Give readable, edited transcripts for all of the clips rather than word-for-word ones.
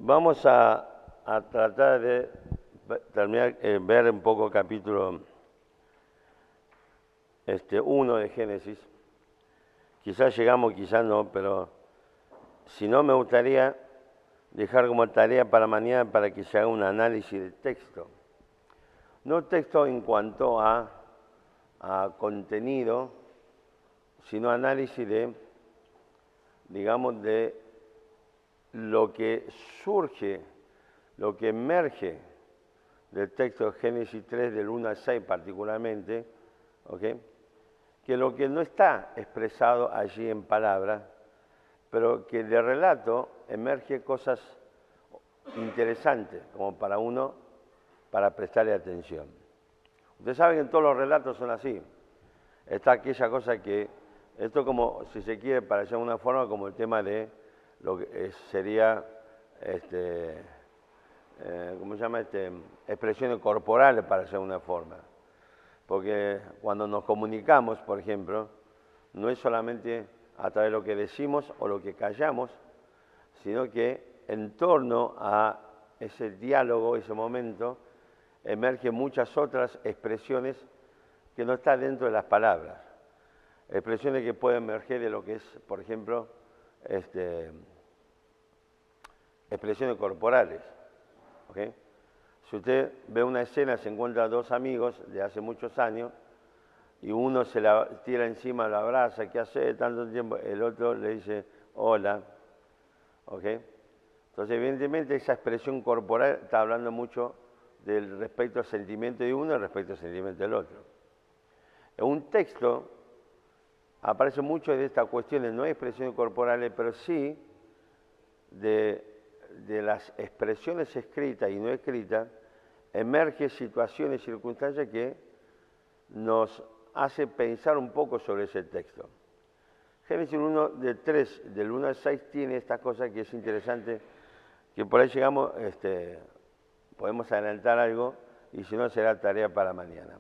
Vamos a tratar de terminar, ver un poco el capítulo 1 de Génesis. Quizás llegamos, quizás no, pero si no me gustaría dejar como tarea para mañana para que se haga un análisis del texto. No texto en cuanto a contenido, sino análisis de, digamos, de lo que surge, lo que emerge del texto de Génesis 3, del 1 al 6 particularmente, ¿ok? Que lo que no está expresado allí en palabras, pero que de relato emerge cosas interesantes, como para uno, para prestarle atención. Ustedes saben que en todos los relatos son así. Está aquella cosa que, esto como, si se quiere, para de una forma, como el tema de lo que sería, ¿cómo se llama? Expresiones corporales, para de una forma. Porque cuando nos comunicamos, por ejemplo, no es solamente a través de lo que decimos o lo que callamos, sino que en torno a ese diálogo, ese momento, emergen muchas otras expresiones que no están dentro de las palabras. Expresiones que pueden emerger de lo que es, por ejemplo, expresiones corporales. ¿Okay? Si usted ve una escena, se encuentra dos amigos de hace muchos años y uno se la tira encima, la abraza, ¿qué hace tanto tiempo? El otro le dice, hola. ¿Okay? Entonces, evidentemente, esa expresión corporal está hablando mucho del respecto al sentimiento de uno y respecto al sentimiento del otro. En un texto aparece mucho de estas cuestiones, no hay expresiones corporales, pero sí de las expresiones escritas y no escritas, emergen situaciones y circunstancias que nos hace pensar un poco sobre ese texto. Génesis 1 del 1 al 6 tiene estas cosas que es interesante, que por ahí llegamos, podemos adelantar algo y si no será tarea para mañana.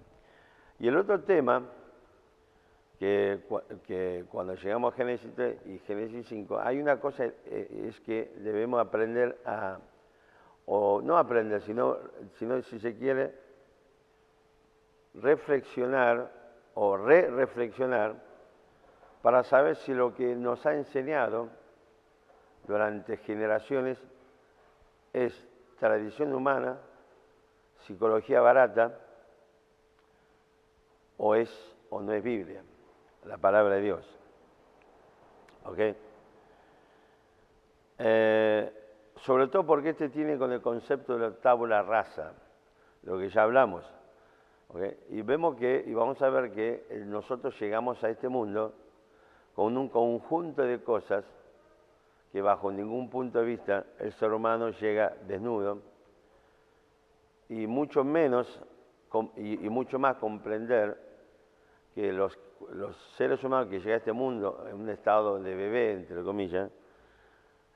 Y el otro tema, que cuando llegamos a Génesis 3 y Génesis 5, hay una cosa, es que debemos aprender o no aprender, sino si se quiere, reflexionar o re-reflexionar para saber si lo que nos ha enseñado durante generaciones es tradición humana, psicología barata, o no es Biblia, la palabra de Dios. ¿Ok? Sobre todo porque tiene con el concepto de la tabula rasa, lo que ya hablamos. ¿Okay? Y vamos a ver que nosotros llegamos a este mundo con un conjunto de cosas que bajo ningún punto de vista el ser humano llega desnudo, y mucho menos y mucho más comprender que los seres humanos que llegan a este mundo en un estado de bebé, entre comillas,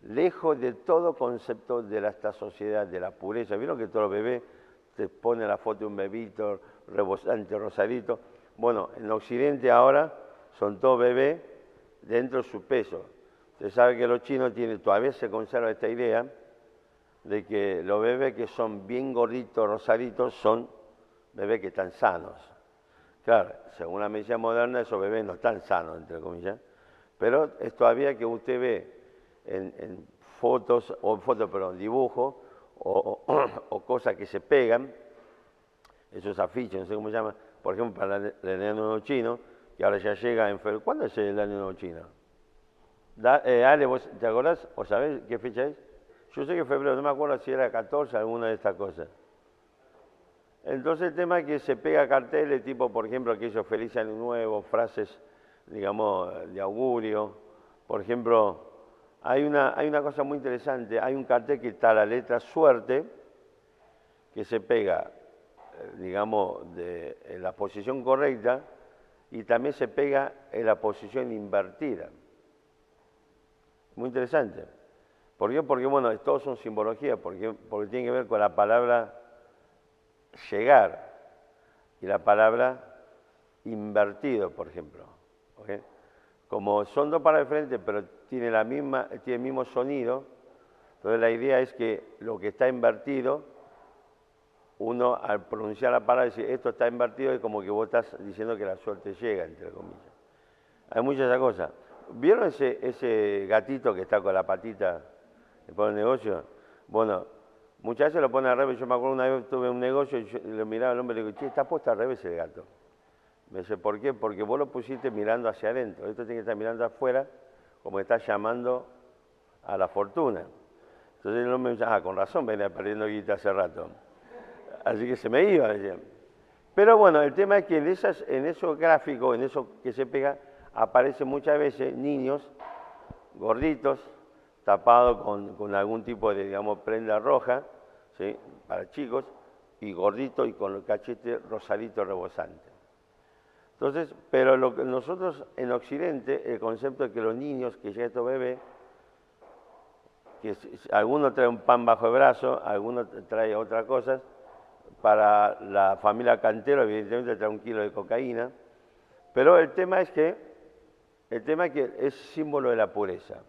lejos de todo concepto de esta sociedad, de la pureza. ¿Vieron que todos los bebés te ponen la foto de un bebito rebosante, rosadito? Bueno, en Occidente ahora son todos bebés dentro de su peso. Usted sabe que los chinos todavía se conserva esta idea de que los bebés que son bien gorditos, rosaditos, son bebés que están sanos. Claro, según la medicina moderna, esos bebés no están sanos, entre comillas, pero es todavía que usted ve en dibujos o cosas que se pegan, esos afiches, no sé cómo se llama, por ejemplo, para el año nuevo chino, que ahora ya llega en febrero. ¿Cuándo es el año nuevo chino? Ale, ¿vos te acordás o sabés qué fecha es? Yo sé que febrero, no me acuerdo si era 14, alguna de estas cosas. Entonces el tema es que se pega carteles tipo, por ejemplo, aquellos feliz año nuevo, frases, digamos, de augurio. Por ejemplo, hay una cosa muy interesante, hay un cartel que está la letra suerte, que se pega, digamos, en la posición correcta, y también se pega en la posición invertida. Muy interesante. ¿Por qué? Porque, bueno, todos son simbología, porque tiene que ver con la palabra llegar y la palabra invertido, por ejemplo. ¿Okay? Como son dos palabras diferentes, pero tiene el mismo sonido, Entonces la idea es que lo que está invertido, uno al pronunciar la palabra dice, esto está invertido, es como que vos estás diciendo que la suerte llega, entre comillas. Hay muchas esas cosas. ¿Vieron ese gatito que está con la patita por el negocio? Bueno, muchas veces lo pone al revés. Yo me acuerdo una vez tuve un negocio y yo le miraba al hombre y le digo, che, está puesto al revés el gato. Me dice, ¿por qué? Porque vos lo pusiste mirando hacia adentro. Esto tiene que estar mirando afuera, como que está llamando a la fortuna. Entonces el hombre me dice, con razón venía perdiendo guita hace rato. Así que se me iba, decía. Pero bueno, el tema es que en esos gráficos, en eso que se pega, aparecen muchas veces niños gorditos, tapados con algún tipo de, digamos, prenda roja, ¿sí? Para chicos, y gorditos y con el cachete rosadito rebosante. Entonces, pero lo que nosotros en Occidente, el concepto de que los niños que llegan estos bebés, que alguno trae un pan bajo el brazo, alguno trae otras cosas, para la familia Cantero evidentemente trae 1 kilo de cocaína, pero el tema es que es símbolo de la pureza.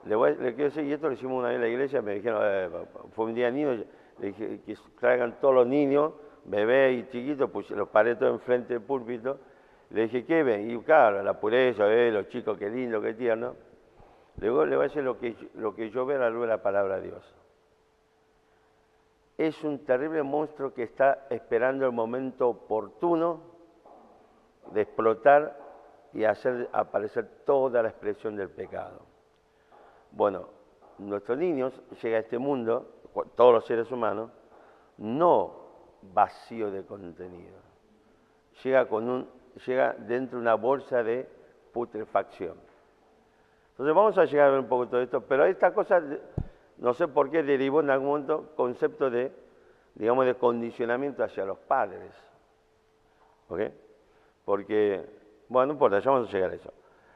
Le quiero decir, y esto lo hicimos una vez en la iglesia, me dijeron, fue un día niño, le dije que traigan todos los niños, bebés y chiquitos, pues los paré todos enfrente del púlpito, le dije, ¿qué ven? Y claro, la pureza, los chicos, qué lindo, qué tierno. Luego le voy a decir lo que yo veo a la luz de la palabra de Dios. Es un terrible monstruo que está esperando el momento oportuno de explotar y hacer aparecer toda la expresión del pecado. Bueno, nuestros niños llegan a este mundo, todos los seres humanos, no vacío de contenido. Llega dentro de una bolsa de putrefacción. Entonces vamos a llegar a ver un poco todo esto, pero esta cosa, no sé por qué derivó en algún momento concepto de, digamos, de condicionamiento hacia los padres. ¿Ok? Porque, bueno, no importa, ya vamos a llegar a eso.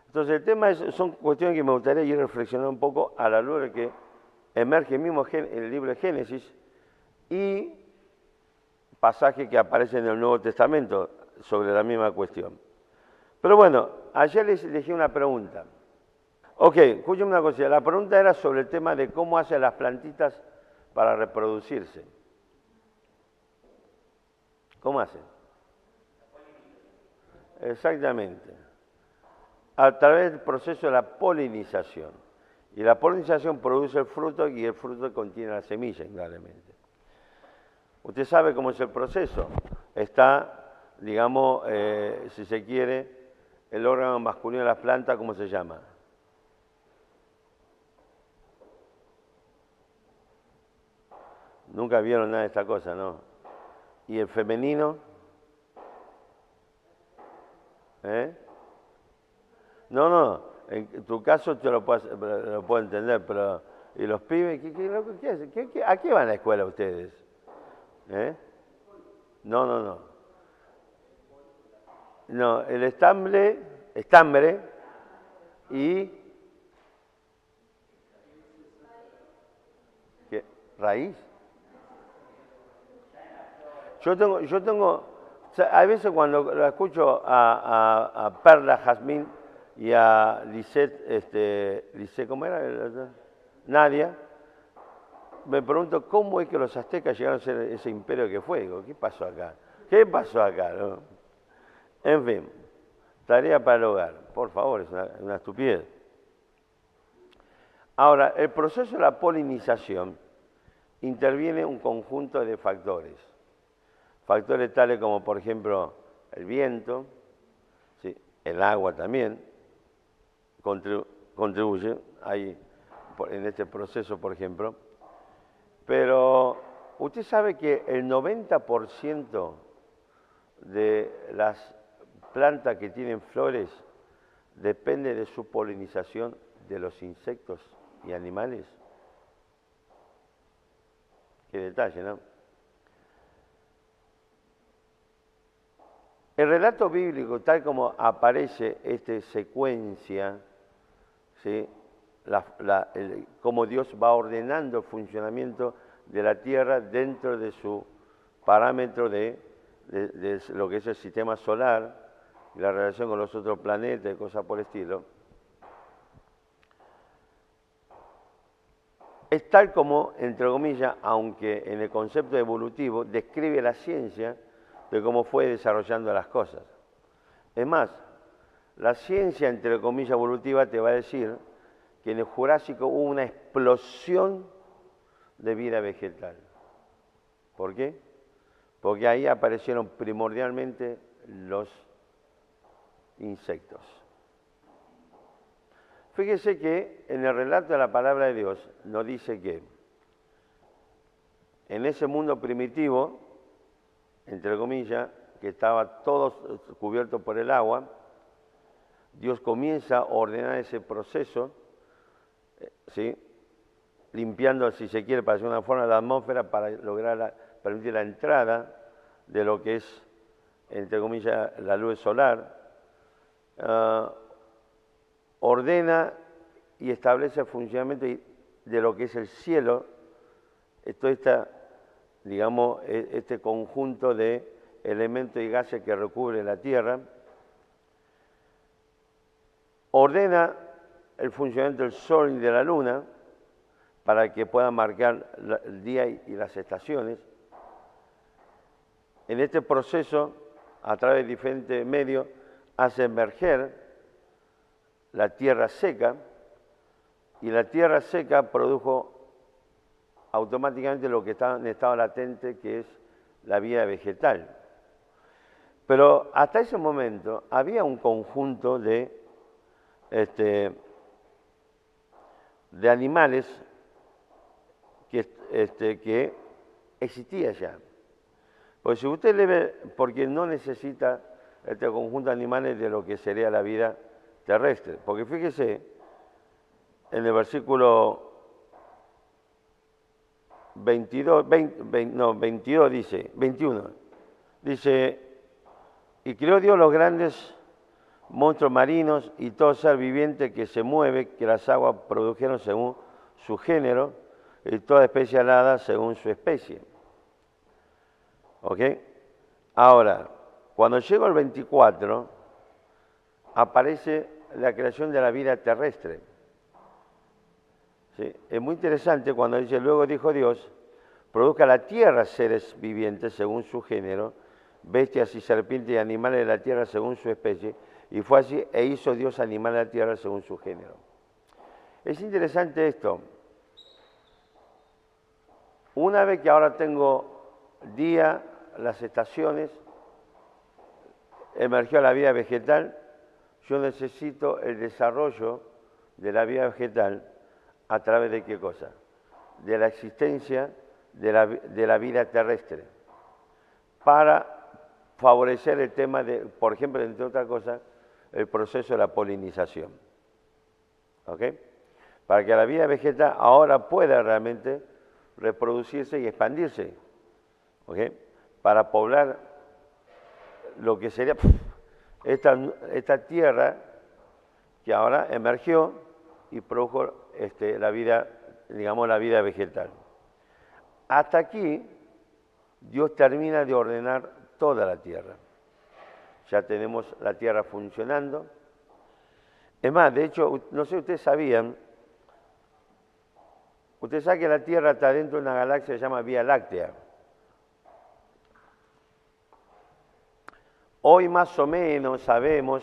Entonces el tema son cuestiones que me gustaría ir reflexionando un poco a la luz de que emerge mismo en el libro de Génesis y pasajes que aparecen en el Nuevo Testamento sobre la misma cuestión. Pero bueno, ayer les dejé una pregunta. Ok, escúchame una cosa, la pregunta era sobre el tema de cómo hacen las plantitas para reproducirse. ¿Cómo hacen? Exactamente. A través del proceso de la polinización. Y la polinización produce el fruto y el fruto contiene la semilla, indudablemente. Usted sabe cómo es el proceso. Está, digamos, si se quiere, el órgano masculino de la planta, ¿cómo se llama? Nunca vieron nada de esta cosa, ¿no? ¿Y el femenino? No, en tu caso yo lo puedo entender, pero ¿y los pibes? ¿Qué hacen? ¿A qué van a la escuela ustedes? No. No, el estambre y ¿qué? ¿Raíz? Yo tengo, a veces cuando la escucho a Perla, Jazmín y a Lisette, ¿cómo era? Nadia, me pregunto cómo es que los aztecas llegaron a ser ese imperio que fue. Digo, ¿qué pasó acá? ¿Qué pasó acá? ¿No? En fin, tarea para el hogar. Por favor, es una estupidez. Ahora, el proceso de la polinización interviene un conjunto de factores. Factores tales como, por ejemplo, el viento, ¿sí? El agua también contribuye en este proceso, por ejemplo. Pero usted sabe que el 90% de las plantas que tienen flores depende de su polinización de los insectos y animales. Qué detalle, ¿no? El relato bíblico, tal como aparece esta secuencia, ¿sí? Cómo Dios va ordenando el funcionamiento de la Tierra dentro de su parámetro de lo que es el sistema solar y la relación con los otros planetas y cosas por el estilo. es tal como, entre comillas, aunque en el concepto evolutivo, describe la ciencia de cómo fue desarrollando las cosas. Es más, la ciencia, entre comillas, evolutiva te va a decir que en el Jurásico hubo una explosión de vida vegetal. ¿Por qué? Porque ahí aparecieron primordialmente los insectos. Fíjese que en el relato de la palabra de Dios nos dice que en ese mundo primitivo, entre comillas, que estaba todo cubierto por el agua, Dios comienza a ordenar ese proceso, ¿sí? Limpiando, si se quiere, para hacer una forma, la atmósfera para lograr permitir la entrada de lo que es, entre comillas, la luz solar. Ordena y establece el funcionamiento de lo que es el cielo, digamos, este conjunto de elementos y gases que recubre la Tierra. Ordena el funcionamiento del Sol y de la Luna para que puedan marcar el día y las estaciones. En este proceso, a través de diferentes medios, hace emerger la tierra seca, y la tierra seca produjo automáticamente lo que está en estado latente, que es la vida vegetal. Pero hasta ese momento había un conjunto de animales que existía ya. Pues si usted le ve, porque no necesita este conjunto de animales de lo que sería la vida terrestre. Porque fíjese, en el versículo 22 dice, 21, dice, y creó Dios los grandes monstruos marinos y todo ser viviente que se mueve, que las aguas produjeron según su género, y toda especie alada según su especie. ¿Ok? Ahora, cuando llego al 24, aparece la creación de la vida terrestre. ¿Sí? Es muy interesante cuando dice, luego dijo Dios, produzca la tierra seres vivientes según su género, bestias y serpientes y animales de la tierra según su especie, y fue así, e hizo Dios animales de la tierra según su género. Es interesante esto. Una vez que ahora tengo día, las estaciones, emergió la vida vegetal, yo necesito el desarrollo de la vida vegetal a través de qué cosa? De la existencia de la vida terrestre, para favorecer el tema de, por ejemplo, entre otras cosas, el proceso de la polinización. ¿Ok? Para que la vida vegetal ahora pueda realmente reproducirse y expandirse. ¿Ok? Para poblar lo que sería esta tierra que ahora emergió y produjo la vida, digamos, la vida vegetal. Hasta aquí, Dios termina de ordenar toda la tierra. Ya tenemos la tierra funcionando. Es más, de hecho, no sé si ustedes sabían, usted sabe que la Tierra está dentro de una galaxia que se llama Vía Láctea. Hoy más o menos sabemos,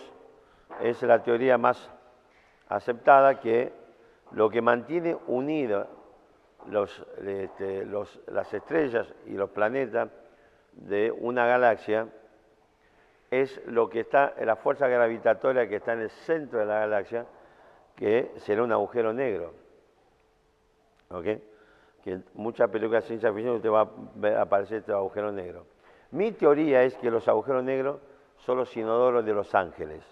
es la teoría más aceptada, que lo que mantiene unidas las estrellas y los planetas de una galaxia es lo que está, la fuerza gravitatoria que está en el centro de la galaxia, que será un agujero negro. ¿Ok? Que en muchas películas de ciencia ficción usted va a ver aparecer este agujero negro. Mi teoría es que los agujeros negros son los inodoros de los ángeles.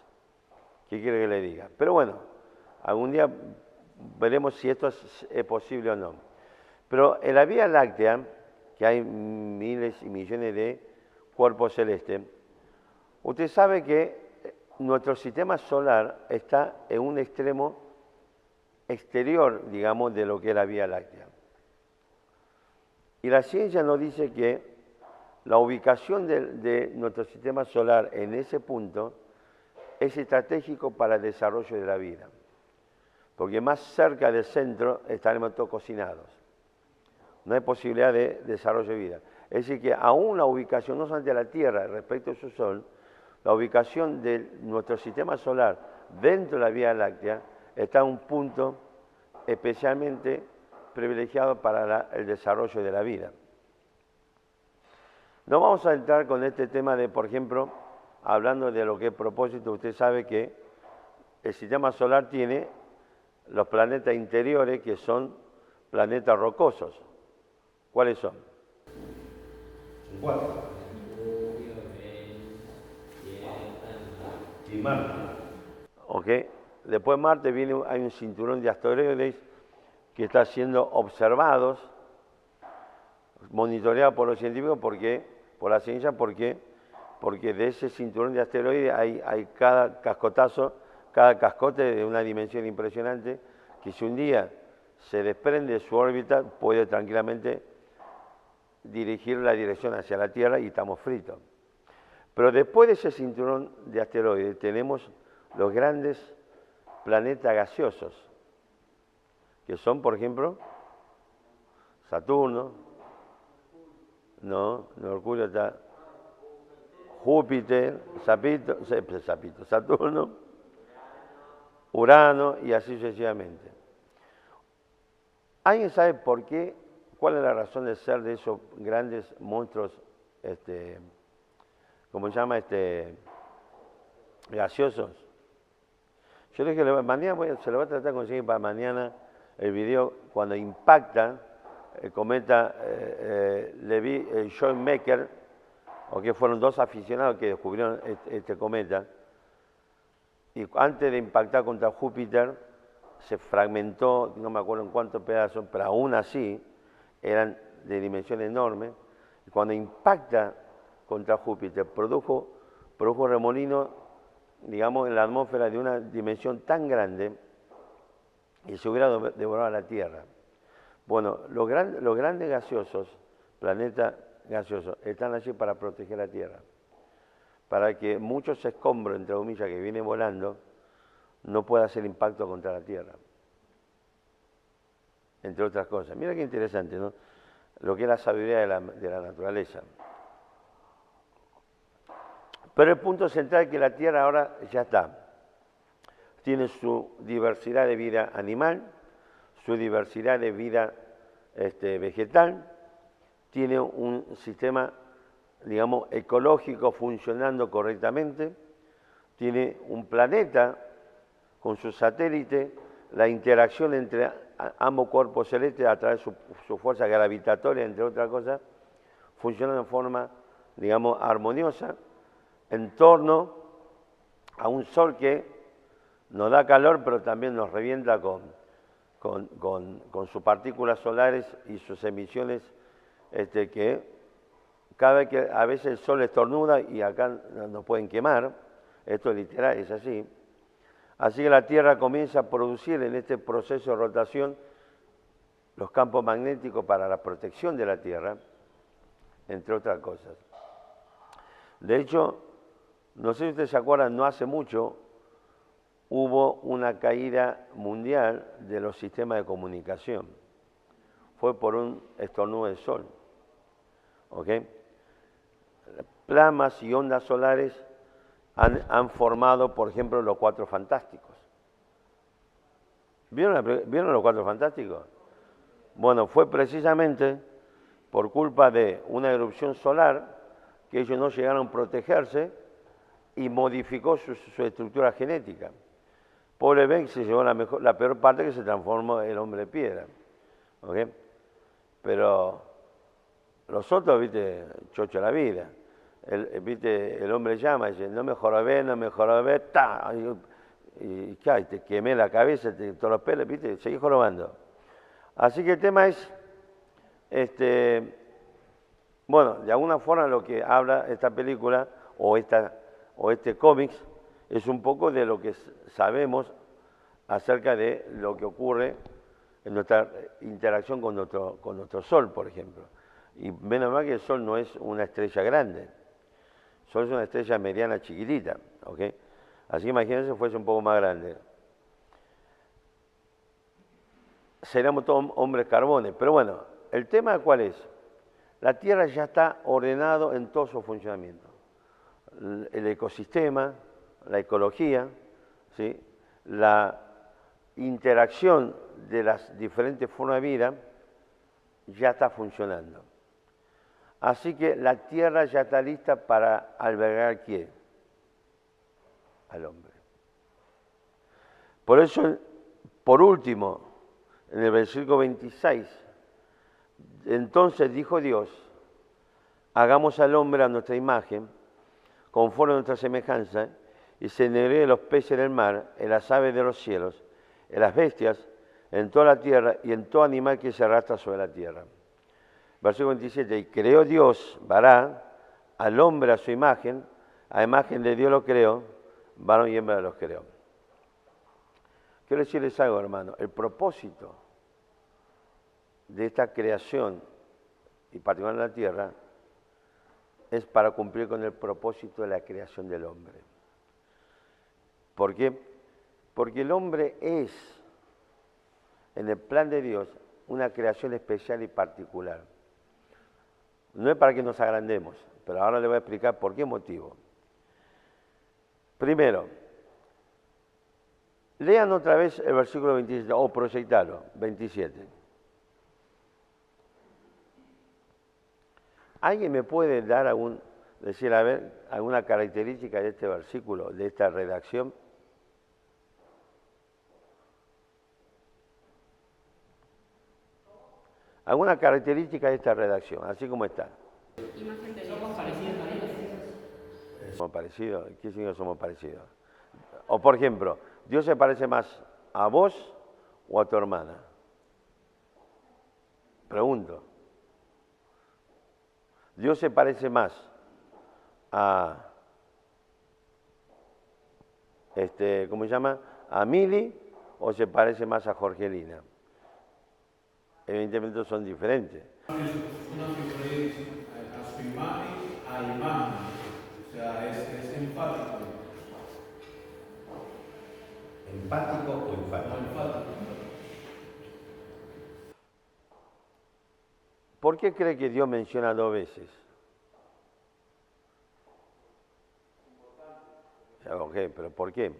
¿Qué quiere que le diga? Pero bueno, algún día veremos si esto es posible o no. Pero en la Vía Láctea, que hay miles y millones de cuerpos celestes, usted sabe que nuestro sistema solar está en un extremo exterior, digamos, de lo que es la Vía Láctea. Y la ciencia nos dice que la ubicación de nuestro sistema solar en ese punto es estratégico para el desarrollo de la vida. porque más cerca del centro estaremos todos cocinados. No hay posibilidad de desarrollo de vida. Es decir, que aún la ubicación, no solamente de la Tierra respecto a su Sol, la ubicación de nuestro sistema solar dentro de la Vía Láctea está en un punto especialmente privilegiado para el desarrollo de la vida. No vamos a entrar con este tema de, por ejemplo, hablando de lo que es propósito, usted sabe que el sistema solar tiene los planetas interiores que son planetas rocosos. ¿Cuáles son? Cuatro. Y Marte. ¿Ok? Después de Marte hay un cinturón de asteroides que está siendo observados, monitoreado por los científicos, por la ciencia, porque de ese cinturón de asteroides hay cada cascote de una dimensión impresionante, que si un día se desprende de su órbita, puede tranquilamente dirigir la dirección hacia la Tierra y estamos fritos. Pero después de ese cinturón de asteroides tenemos los grandes planetas gaseosos, que son, por ejemplo, Saturno, no, Mercurio está, Júpiter, Saturno, Urano y así sucesivamente. ¿Alguien sabe por qué? ¿Cuál es la razón de ser de esos grandes monstruos, ¿cómo se llama? Gaseosos. Yo le dije, mañana se lo voy a tratar de conseguir para mañana el video cuando impacta el cometa Levi-Shoemaker, o que fueron dos aficionados que descubrieron este cometa, y antes de impactar contra Júpiter se fragmentó, no me acuerdo en cuántos pedazos, pero aún así eran de dimensión enorme, y cuando impacta contra Júpiter produjo remolino, digamos, en la atmósfera de una dimensión tan grande y se hubiera devorado la Tierra. Bueno, los grandes gaseosos, planetas gaseosos, están allí para proteger la Tierra, para que muchos escombros, entre comillas, que vienen volando, no pueda hacer impacto contra la Tierra, entre otras cosas. Mira qué interesante, ¿no? Lo que es la sabiduría de la naturaleza. Pero el punto central es que la Tierra ahora ya está. Tiene su diversidad de vida animal, su diversidad de vida vegetal, tiene un sistema, digamos, ecológico funcionando correctamente, tiene un planeta con su satélite, la interacción entre ambos cuerpos celestes a través de su fuerza gravitatoria, entre otras cosas, funciona de forma, digamos, armoniosa, en torno a un sol que nos da calor, pero también nos revienta con sus partículas solares y sus emisiones, que cada vez que a veces el sol estornuda y acá nos pueden quemar, esto es literal, es así. Así que la Tierra comienza a producir en este proceso de rotación los campos magnéticos para la protección de la Tierra, entre otras cosas. De hecho, no sé si ustedes se acuerdan, no hace mucho hubo una caída mundial de los sistemas de comunicación. Fue por un estornudo del sol. ¿Ok? Plasmas y ondas solares han formado, por ejemplo, los Cuatro Fantásticos. ¿Vieron los Cuatro Fantásticos? Bueno, fue precisamente por culpa de una erupción solar que ellos no llegaron a protegerse y modificó su estructura genética. Pobre Ben se llevó la peor parte, que se transformó el hombre de piedra. ¿Ok? Pero los otros, viste, chocho la vida. El hombre llama y dice, no me jorobé, ta, y te quemé la cabeza, todos los pelos, viste, seguí jorobando. Así que el tema es, bueno, de alguna forma lo que habla esta película o este cómics es un poco de lo que sabemos acerca de lo que ocurre en nuestra interacción con nuestro Sol, por ejemplo. Y menos mal que el Sol no es una estrella grande, el Sol es una estrella mediana chiquitita, ¿ok? Así que imagínense si fuese un poco más grande. seríamos todos hombres carbones. Pero bueno, el tema ¿cuál es? La Tierra ya está ordenado en todo su funcionamiento. El ecosistema, la ecología, ¿sí? La interacción de las diferentes formas de vida ya está funcionando. Así que la Tierra ya está lista para albergar ¿quién? Al hombre. Por eso, por último, en el versículo 26, entonces dijo Dios, hagamos al hombre a nuestra imagen, conforme a nuestra semejanza, y se enseñoree de los peces del mar, en las aves de los cielos, en las bestias, en toda la tierra y en todo animal que se arrastra sobre la tierra. Versículo 27, y creó Dios, vará, al hombre a su imagen, a imagen de Dios lo creó, varón y hembra los creó. Quiero decirles algo, hermano, el propósito de esta creación, y particularmente la tierra, es para cumplir con el propósito de la creación del hombre. ¿Por qué? Porque el hombre es, en el plan de Dios, una creación especial y particular. No es para que nos agrandemos, pero ahora le voy a explicar por qué motivo. Primero, lean otra vez el versículo 27, o proyectalo, 27. ¿Alguien me puede dar alguna característica de este versículo, de esta redacción? ¿Alguna característica de esta redacción, así como está? Imagen de Dios. Somos parecidos a Dios. ¿Somos parecidos? ¿Qué significa somos parecidos? O por ejemplo, ¿Dios se parece más a vos o a tu hermana? Pregunto. ¿Dios se parece más a, ¿cómo se llama? ¿A Mili o se parece más a Jorgelina? Evidentemente son diferentes. Una figura es a su imagen, a imagen, o sea, es empático. ¿Empático o enfático? Enfático. ¿Por qué cree que Dios menciona 2 veces? Ok, pero ¿por qué?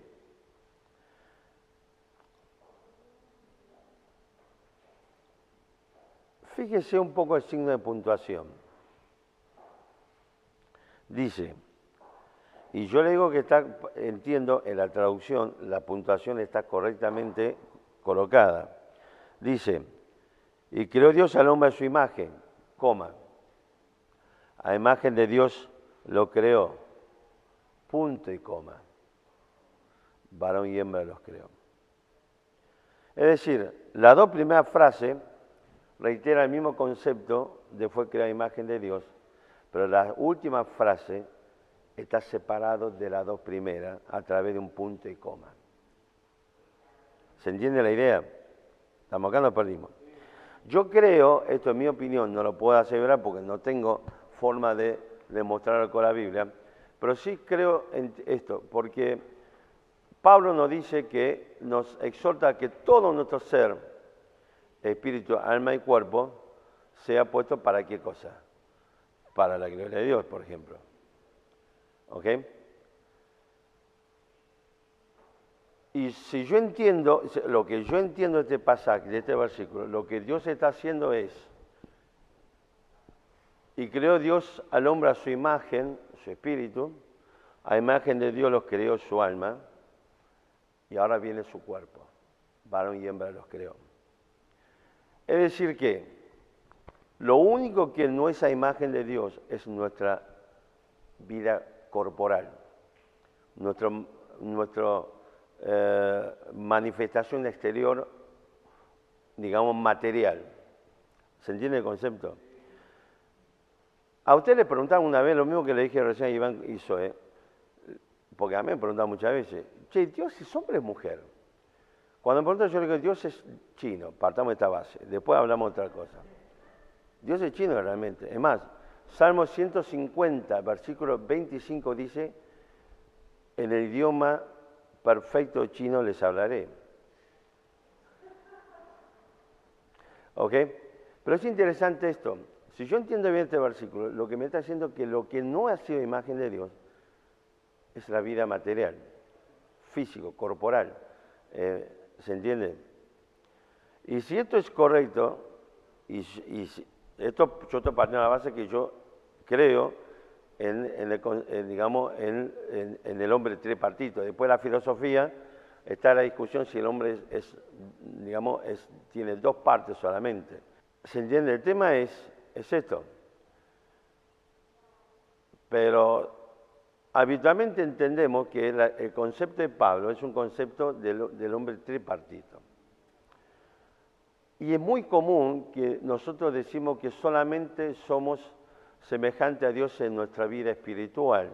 Fíjese un poco el signo de puntuación. Dice, y yo le digo que entiendo, en la traducción, la puntuación está correctamente colocada. Dice, y creó Dios al hombre a su imagen, coma, a imagen de Dios lo creó, punto y coma, varón y hembra los creó. Es decir, las 2 primeras frases reitera el mismo concepto de fue creada imagen de Dios, pero la última frase está separado de las 2 primeras a través de un punto y coma. ¿Se entiende la idea? Estamos acá, nos perdimos. Yo creo, esto es mi opinión, no lo puedo asegurar porque no tengo forma de demostrarlo con la Biblia, pero sí creo en esto, porque Pablo nos dice que nos exhorta a que todo nuestro ser, espíritu, alma y cuerpo, sea puesto para qué cosa? Para la gloria de Dios, por ejemplo. ¿Ok? Y si yo entiendo, lo que yo entiendo de este pasaje, de este versículo, lo que Dios está haciendo es, y creó Dios al hombre a su imagen, su espíritu, a imagen de Dios los creó su alma, y ahora viene su cuerpo, varón y hembra los creó. Es decir que lo único que no es a imagen de Dios es nuestra vida corporal, nuestra manifestación exterior, digamos, material. ¿Se entiende el concepto? A usted le preguntaron una vez lo mismo que le dije recién a Iván hizo, porque a mí me preguntan muchas veces, che, ¿Dios es hombre o mujer? Cuando me preguntan yo le digo, Dios es chino, partamos de esta base, después hablamos de otra cosa. Dios es chino realmente. Es más, Salmo 150, versículo 25 dice, en el idioma perfecto chino les hablaré. ¿Ok? Pero es interesante esto. Si yo entiendo bien este versículo, lo que me está diciendo es que lo que no ha sido imagen de Dios es la vida material, físico, corporal. ¿Se entiende? Y si esto es correcto, esto yo estoy partiendo de la base que yo creo en el hombre tripartito. Después la filosofía está la discusión si el hombre tiene dos partes solamente. ¿Se entiende? El tema es esto. Pero habitualmente entendemos que el concepto de Pablo es un concepto del hombre tripartito. Y es muy común que nosotros decimos que solamente somos semejantes a Dios en nuestra vida espiritual,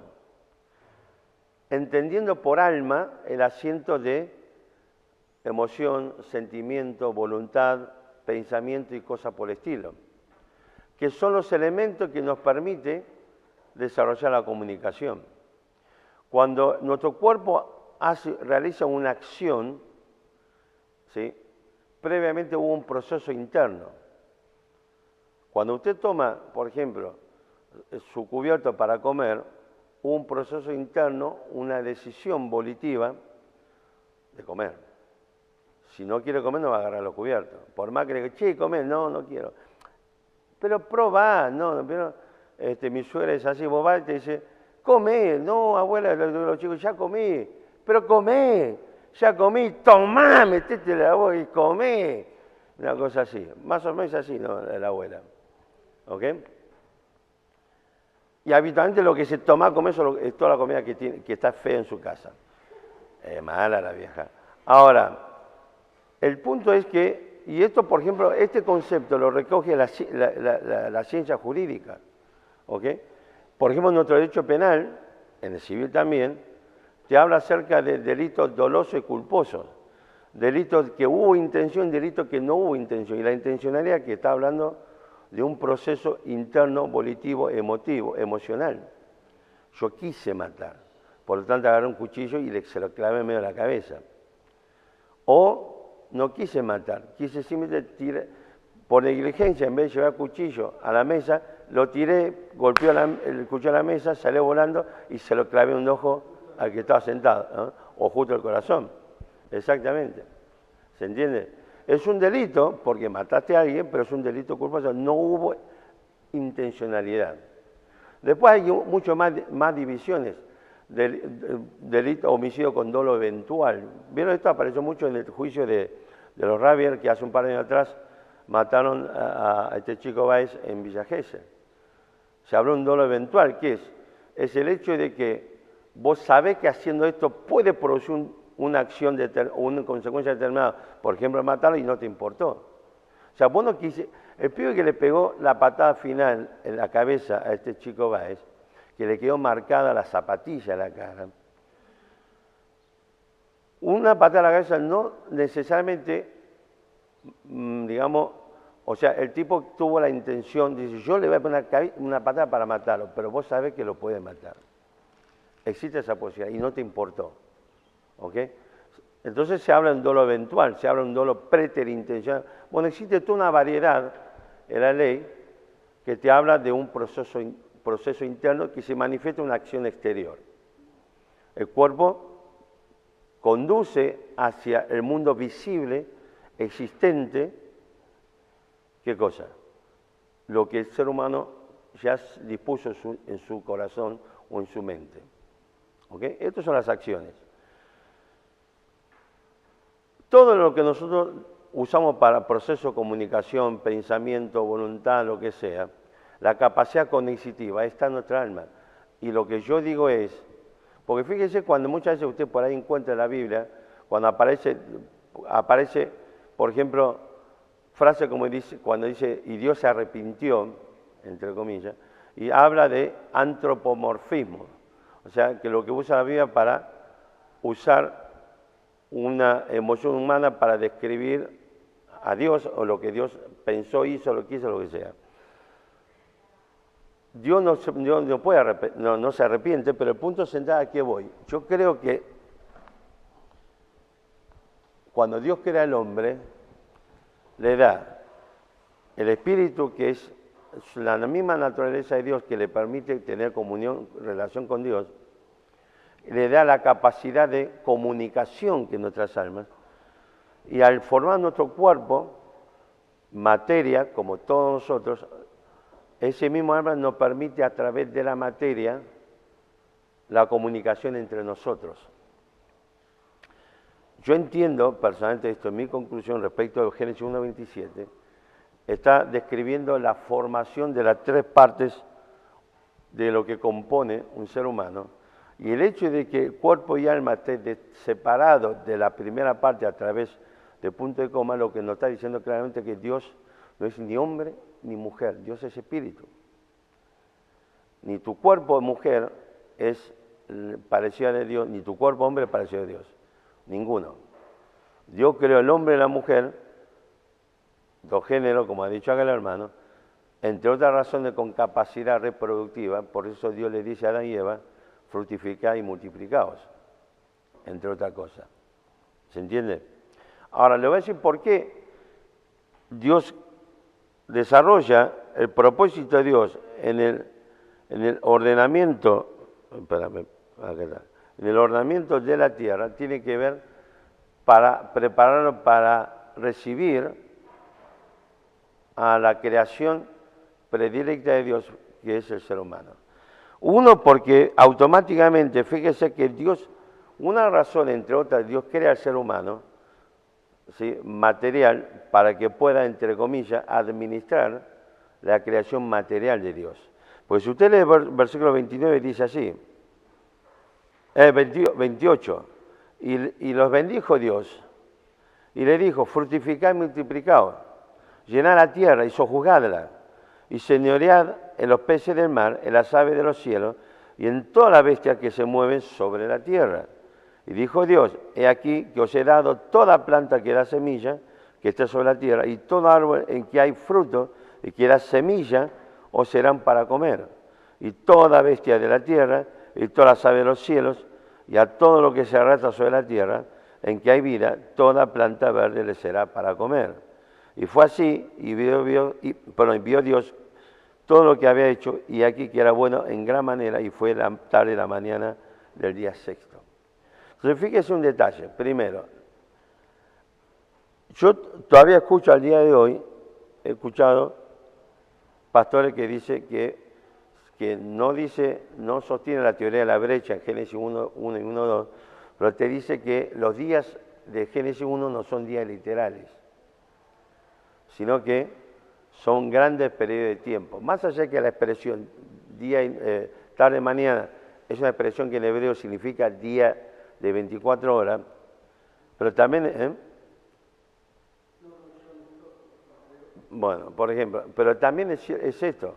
entendiendo por alma el asiento de emoción, sentimiento, voluntad, pensamiento y cosas por el estilo, que son los elementos que nos permiten desarrollar la comunicación. Cuando nuestro cuerpo realiza una acción, ¿sí?, previamente hubo un proceso interno. Cuando usted toma, por ejemplo, su cubierto para comer, hubo un proceso interno, una decisión volitiva de comer. Si no quiere comer, no va a agarrar los cubiertos. Por más que le diga, che, come, no quiero. Pero probá, pero mi suegra es así, vos vas y te dice, come, no, abuela, los chicos, ya comí, pero comé, ya comí, tomá, metete la boca y comé. Una cosa así, más o menos así, ¿no? La abuela. ¿Ok? Y habitualmente lo que se toma come eso es toda la comida que está fea en su casa. Mala la vieja. Ahora, el punto es que, y esto, por ejemplo, este concepto lo recoge la ciencia jurídica. ¿Ok? Por ejemplo, en nuestro derecho penal, en el civil también, te habla acerca de delitos dolosos y culposos. Delitos que hubo intención, delitos que no hubo intención. Y la intencionalidad que está hablando de un proceso interno, volitivo, emotivo, emocional. Yo quise matar, por lo tanto agarré un cuchillo y se lo clavé en medio de la cabeza. O no quise matar, quise simplemente tirar, por negligencia, en vez de llevar cuchillo a la mesa, lo tiré, golpeó el cuchillo a la mesa, salió volando y se lo clavé en un ojo al que estaba sentado, ¿no? O justo el corazón. Exactamente. ¿Se entiende? Es un delito porque mataste a alguien, pero es un delito culposo. No hubo intencionalidad. Después hay mucho más divisiones. Delito, homicidio con dolo eventual. ¿Vieron esto? Apareció mucho en el juicio de los Rabier, que hace un par de años atrás mataron a este chico Báez en Villa Gesell. Se habló de un dolo eventual. ¿Qué es? Es el hecho de que vos sabés que haciendo esto puede producir una acción o una consecuencia determinada, por ejemplo, matarlo y no te importó. O sea, vos no quise. El pibe que le pegó la patada final en la cabeza a este chico Báez, que le quedó marcada la zapatilla en la cara, una patada a la cabeza no necesariamente, digamos, o sea, el tipo tuvo la intención, dice, yo le voy a poner una patada para matarlo, pero vos sabés que lo puede matar. Existe esa posibilidad y no te importó. ¿Ok? Entonces se habla de un dolo eventual, se habla de un dolo preterintencional. Bueno, existe toda una variedad en la ley que te habla de un proceso interno que se manifiesta en una acción exterior. El cuerpo conduce hacia el mundo visible, existente, ¿qué cosa? Lo que el ser humano ya dispuso en su corazón o en su mente. ¿Ok? Estas son las acciones. Todo lo que nosotros usamos para proceso de comunicación, pensamiento, voluntad, lo que sea, la capacidad cognitiva está en nuestra alma. Y lo que yo digo es, porque fíjese cuando muchas veces usted por ahí encuentra en la Biblia, cuando aparece, por ejemplo, frase como dice, cuando dice, y Dios se arrepintió, entre comillas, y habla de antropomorfismo. O sea, que lo que usa la Biblia para usar una emoción humana para describir a Dios o lo que Dios pensó, hizo, lo quiso, lo que sea. Dios no se arrepiente, pero el punto central a qué voy. Yo creo que cuando Dios crea al hombre, le da el espíritu, que es la misma naturaleza de Dios que le permite tener comunión, relación con Dios, le da la capacidad de comunicación que nuestras almas, y al formar nuestro cuerpo, materia, como todos nosotros, ese mismo alma nos permite a través de la materia la comunicación entre nosotros. Yo entiendo, personalmente, esto es mi conclusión respecto a Génesis 1:27, está describiendo la formación de las tres partes de lo que compone un ser humano, y el hecho de que cuerpo y alma estén separados de la primera parte a través de punto y coma, lo que nos está diciendo claramente que Dios no es ni hombre ni mujer, Dios es espíritu. Ni tu cuerpo mujer es parecido a Dios, ni tu cuerpo hombre es parecido a Dios. Ninguno. Dios creó el hombre y la mujer, dos géneros, como ha dicho acá el hermano, entre otras razones con capacidad reproductiva, por eso Dios le dice a Adán y Eva, fructificad y multiplicaos, entre otras cosas. ¿Se entiende? Ahora, le voy a decir por qué Dios desarrolla el propósito de Dios en el ordenamiento, en el ordenamiento de la tierra, tiene que ver para prepararlo para recibir a la creación predilecta de Dios, que es el ser humano. Uno, porque automáticamente, fíjese que Dios, una razón entre otras, Dios crea al ser humano, ¿sí?, material, para que pueda, entre comillas, administrar la creación material de Dios. Pues si usted lee el versículo 29, dice así, 28, y los bendijo Dios, y le dijo, fructificad y multiplicaos, llenad la tierra y sojuzgadla, y señoread en los peces del mar, en las aves de los cielos, y en todas las bestias que se mueven sobre la tierra. Y dijo Dios, he aquí que os he dado toda planta que da semilla, que esté sobre la tierra, y todo árbol en que hay fruto y que da semilla, os serán para comer. Y toda bestia de la tierra, y todas las aves de los cielos, y a todo lo que se arrastra sobre la tierra, en que hay vida, toda planta verde le será para comer. Y fue así, y vio Dios todo lo que había hecho, y aquí que era bueno en gran manera, y fue la tarde y la mañana del día sexto. Entonces, fíjese un detalle. Primero, yo todavía escucho al día de hoy, he escuchado pastores que dicen que no sostiene la teoría de la brecha en Génesis 1 y 1:2, pero te dice que los días de Génesis 1 no son días literales, sino que son grandes periodos de tiempo. Más allá de que la expresión día, tarde, mañana, es una expresión que en hebreo significa día de 24 horas, pero también, bueno, por ejemplo, pero también es esto,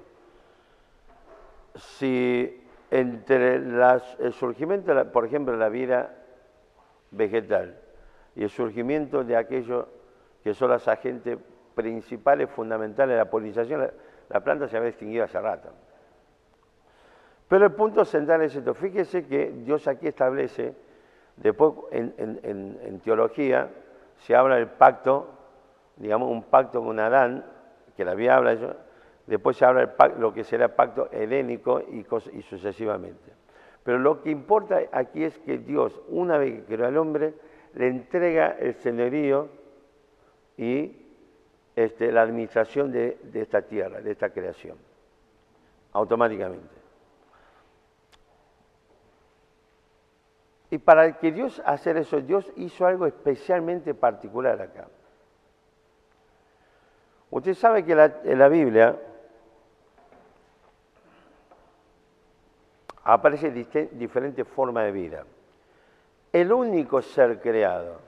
si entre el surgimiento, por ejemplo, de la vida vegetal y el surgimiento de aquello que son los agentes principales, fundamentales de la polinización, la planta se había extinguido hace rato. Pero el punto central es esto. Fíjese que Dios aquí establece, después en teología se habla del pacto, digamos un pacto con Adán, que la Biblia habla de eso, después se habla del pacto, lo que será el pacto edénico y sucesivamente. Pero lo que importa aquí es que Dios, una vez que creó al hombre, le entrega el señorío y la administración de esta tierra, de esta creación, automáticamente. Y para que Dios hacer eso, Dios hizo algo especialmente particular acá. Usted sabe que en la Biblia aparece diferentes formas de vida. El único ser creado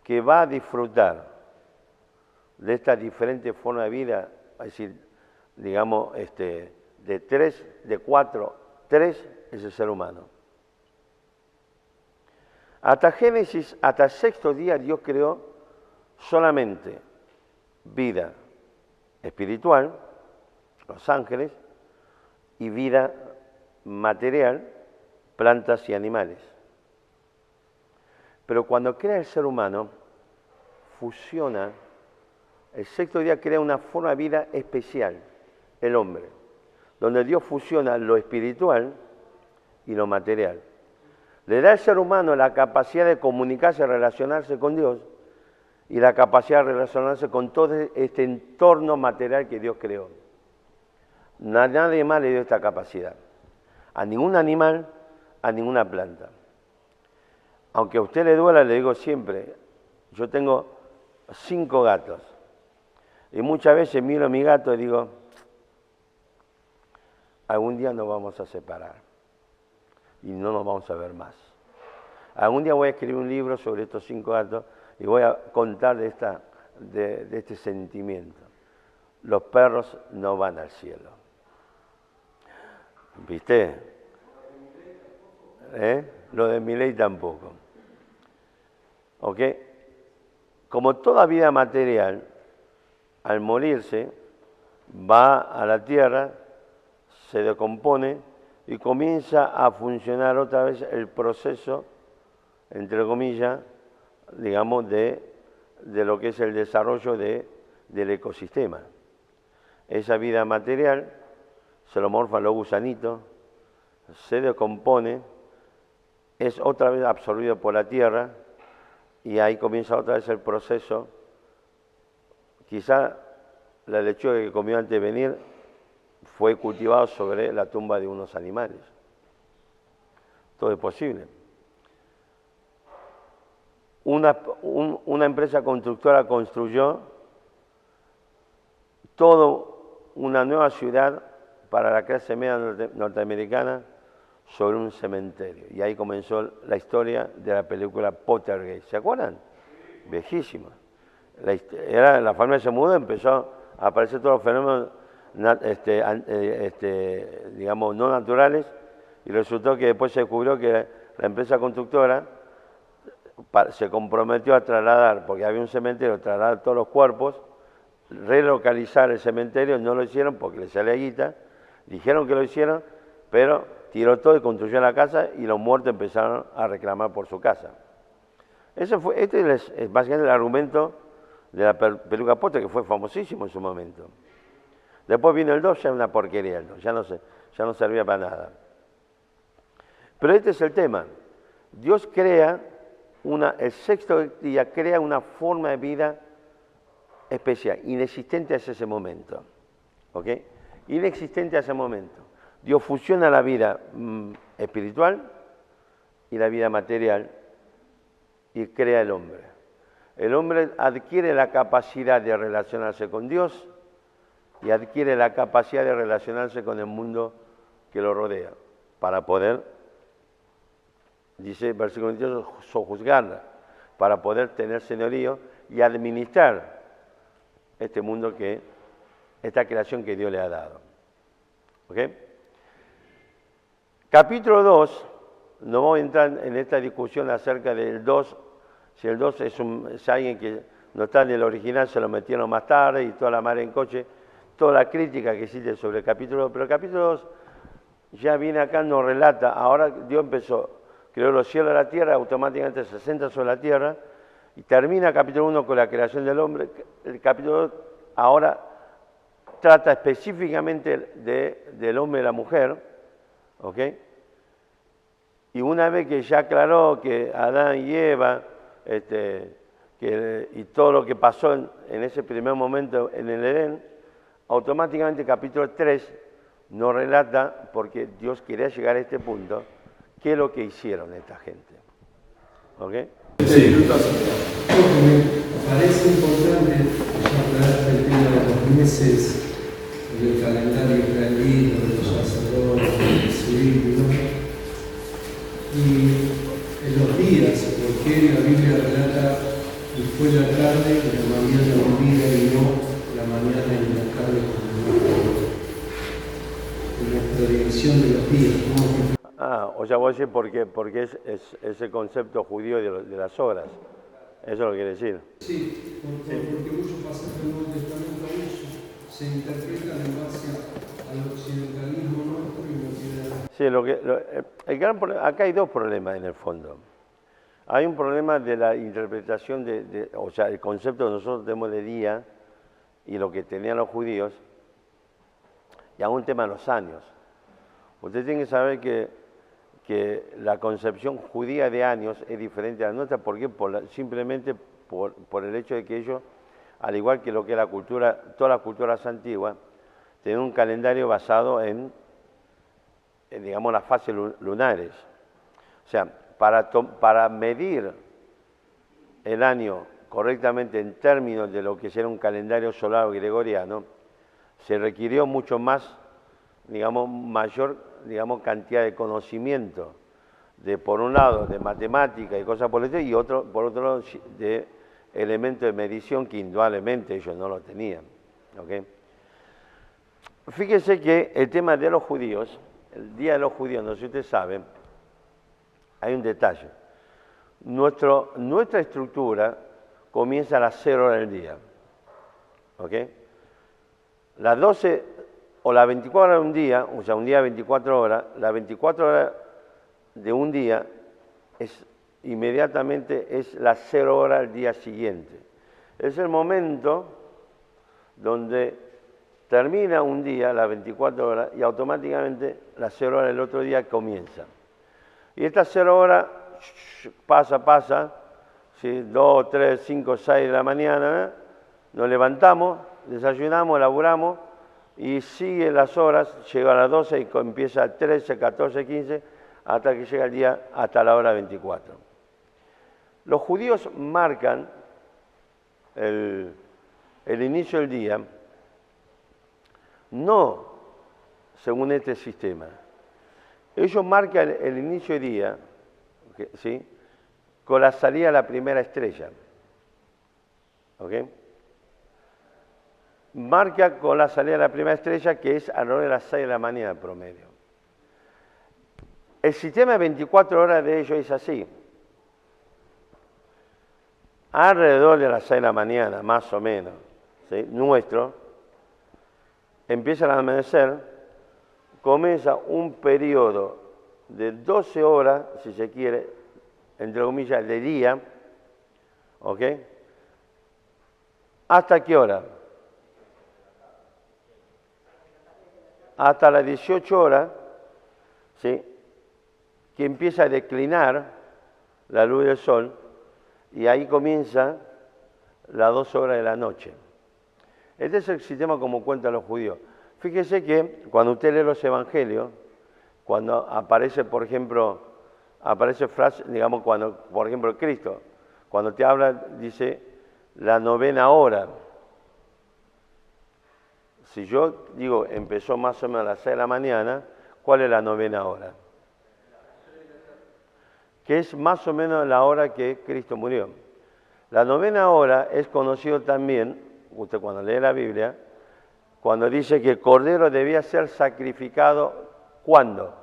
que va a disfrutar de estas diferentes formas de vida, es decir, digamos, de tres, es el ser humano. Hasta Génesis, hasta el sexto día, Dios creó solamente vida espiritual, los ángeles, y vida material, plantas y animales. Pero cuando crea el ser humano, fusiona El sexto día crea una forma de vida especial, el hombre, donde Dios fusiona lo espiritual y lo material. Le da al ser humano la capacidad de comunicarse, relacionarse con Dios y la capacidad de relacionarse con todo este entorno material que Dios creó. Nadie más le dio esta capacidad. A ningún animal, a ninguna planta. Aunque a usted le duela, le digo siempre, yo tengo 5 gatos. Y muchas veces miro a mi gato y digo, algún día nos vamos a separar y no nos vamos a ver más. Algún día voy a escribir un libro sobre estos 5 gatos y voy a contar de este sentimiento. Los perros no van al cielo. ¿Viste? Lo de Milei tampoco. ¿Ok? Como toda vida material, al morirse, va a la tierra, se decompone y comienza a funcionar otra vez el proceso, entre comillas, digamos, de lo que es el desarrollo del ecosistema. Esa vida material se lo morfan los gusanitos, se decompone, es otra vez absorbido por la tierra y ahí comienza otra vez el proceso. Quizá la lechuga que comió antes de venir fue cultivado sobre la tumba de unos animales. Todo es posible. Una empresa constructora construyó toda una nueva ciudad para la clase media norteamericana sobre un cementerio. Y ahí comenzó la historia de la película Poltergeist. ¿Se acuerdan? Viejísima. La familia se mudó, empezó a aparecer todos los fenómenos digamos, no naturales, y resultó que después se descubrió que la empresa constructora se comprometió a trasladar, porque había un cementerio, trasladar todos los cuerpos, relocalizar el cementerio, no lo hicieron porque les salía guita, dijeron que lo hicieron, pero tiró todo y construyó la casa y los muertos empezaron a reclamar por su casa. Este es básicamente el argumento de la película Potter, que fue famosísimo en su momento. Después vino el 2, ya una porquería el 2, ya no servía para nada. Pero este es el tema. Dios crea, el sexto día crea una forma de vida especial, inexistente hasta ese momento. ¿Ok? Inexistente hasta ese momento. Dios fusiona la vida espiritual y la vida material y crea el hombre. El hombre adquiere la capacidad de relacionarse con Dios y adquiere la capacidad de relacionarse con el mundo que lo rodea, para poder, dice el versículo 22, sojuzgarla, para poder tener señorío y administrar este mundo esta creación que Dios le ha dado. ¿Ok? Capítulo 2, no voy a entrar en esta discusión acerca del 2, si el 2 es alguien que no está en el original, se lo metieron más tarde y toda la madre en coche, toda la crítica que existe sobre el capítulo 2, pero el capítulo 2 ya viene acá, nos relata, ahora Dios creó los cielos y la tierra, automáticamente se centra sobre la tierra, y termina el capítulo 1 con la creación del hombre. El capítulo 2 ahora trata específicamente del hombre y la mujer, ¿ok? Y una vez que ya aclaró que Adán y Eva, y todo lo que pasó en ese primer momento en el Edén, automáticamente el capítulo 3 nos relata, porque Dios quería llegar a este punto, qué es lo que hicieron esta gente. ¿Ok? Sí. Me parece importante hablar del tema de los meses, del calendario israelí, de los sacerdotes, del civil, ¿no? Y en los días, porque la Biblia relata que fue la tarde y la mañana un día y no la mañana y la tarde como en nuestra división de los días, ¿no? O sea, vos decís porque es el concepto judío de las horas. Eso es lo que quiere decir. Sí, porque muchos pasajes del Nuevo Testamento aún se interpretan en base al occidentalismo nuestro y no tiene... Sí, acá hay dos problemas en el fondo. Hay un problema de la interpretación o sea, el concepto que nosotros tenemos de día y lo que tenían los judíos, y aún un tema de los años. Usted tiene que saber que la concepción judía de años es diferente a la nuestra, ¿por qué? Simplemente por el hecho de que ellos, al igual que lo que es la cultura, todas las culturas antiguas, tienen un calendario basado en digamos, las fases lunares. O sea, para medir el año correctamente en términos de lo que será un calendario solar o gregoriano, se requirió mucho más, digamos, mayor, digamos, cantidad de conocimiento, por un lado, de matemática y cosas por el estilo, y por otro lado, de elementos de medición que indudablemente ellos no lo tenían. ¿Okay? Fíjese que el tema de los judíos, el Día de los Judíos, no sé si usted sabe, hay un detalle. Nuestra estructura comienza a las 0 horas del día. ¿Ok? Las 12 o las 24 horas de un día, o sea, un día de 24 horas, las 24 horas de un día inmediatamente es las 0 horas del día siguiente. Es el momento donde termina un día, las 24 horas, y automáticamente las 0 horas del otro día comienza. Y estas 0 horas pasa, ¿sí? 2, 3, 5, 6 de la mañana, nos levantamos, desayunamos, elaboramos, y sigue las horas, llega a las 12 y empieza a 13, 14, 15, hasta que llega el día, hasta la hora 24. Los judíos marcan el inicio del día, no según este sistema. Ellos marcan el inicio del día, ¿sí? Con la salida de la primera estrella. ¿Ok? Marca con la salida de la primera estrella, que es alrededor de las 6 de la mañana promedio. El sistema de 24 horas de ellos es así. Alrededor de las 6 de la mañana, más o menos, ¿sí? Nuestro, empieza el amanecer, comienza un periodo de 12 horas, si se quiere, entre comillas, de día, ¿ok? ¿Hasta qué hora? Hasta las 18 horas, ¿sí? Que empieza a declinar la luz del sol, y ahí comienza las 2 horas de la noche. Este es el sistema como cuentan los judíos. Fíjese que cuando usted lee los evangelios, cuando aparece, por ejemplo, frase, digamos, cuando, por ejemplo, Cristo, cuando te habla, dice, la 9ª hora. Si yo digo, empezó más o menos a las 6 de la mañana, ¿cuál es la 9ª hora? Que es más o menos la hora que Cristo murió. La 9ª hora es conocido también, usted cuando lee la Biblia, cuando dice que el cordero debía ser sacrificado, ¿cuándo?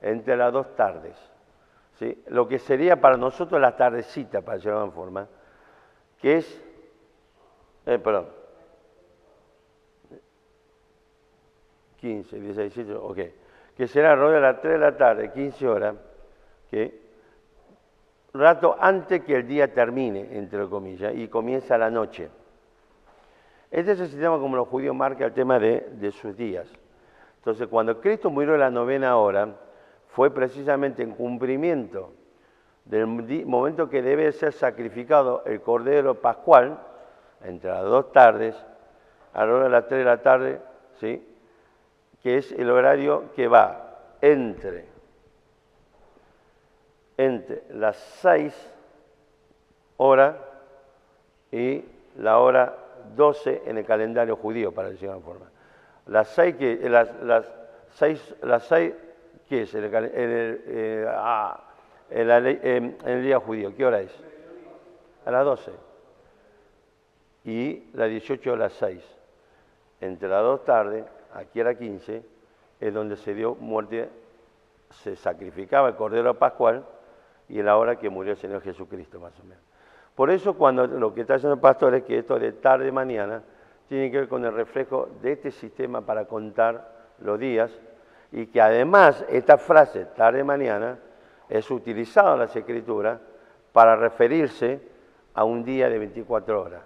Entre las 2 tardes. ¿Sí? Lo que sería para nosotros la tardecita, para decirlo de alguna forma, que es, 15, 16, 18, ok, que será alrededor de las 3 de la tarde, 15 horas, que rato antes que el día termine, entre comillas, y comienza la noche. Este es el sistema como los judíos marcan el tema de sus días. Entonces, cuando Cristo murió en la 9ª hora, fue precisamente en cumplimiento del momento que debe ser sacrificado el Cordero Pascual, entre las 2 tardes, a la hora de las 3 de la tarde, ¿sí? Que es el horario que va entre las 6 horas y la hora 12 en el calendario judío, para decirlo de alguna forma. Las 6, ¿qué es? En el día judío, ¿qué hora es? A las 12. Y las 18 a las 6. Entre las 2 tardes, aquí a las 15, es donde se dio muerte, se sacrificaba el Cordero Pascual, y en la hora que murió el Señor Jesucristo, más o menos. Por eso, cuando lo que está haciendo el pastor es que esto de tarde y mañana tiene que ver con el reflejo de este sistema para contar los días, y que además esta frase, tarde y mañana, es utilizada en las Escrituras para referirse a un día de 24 horas.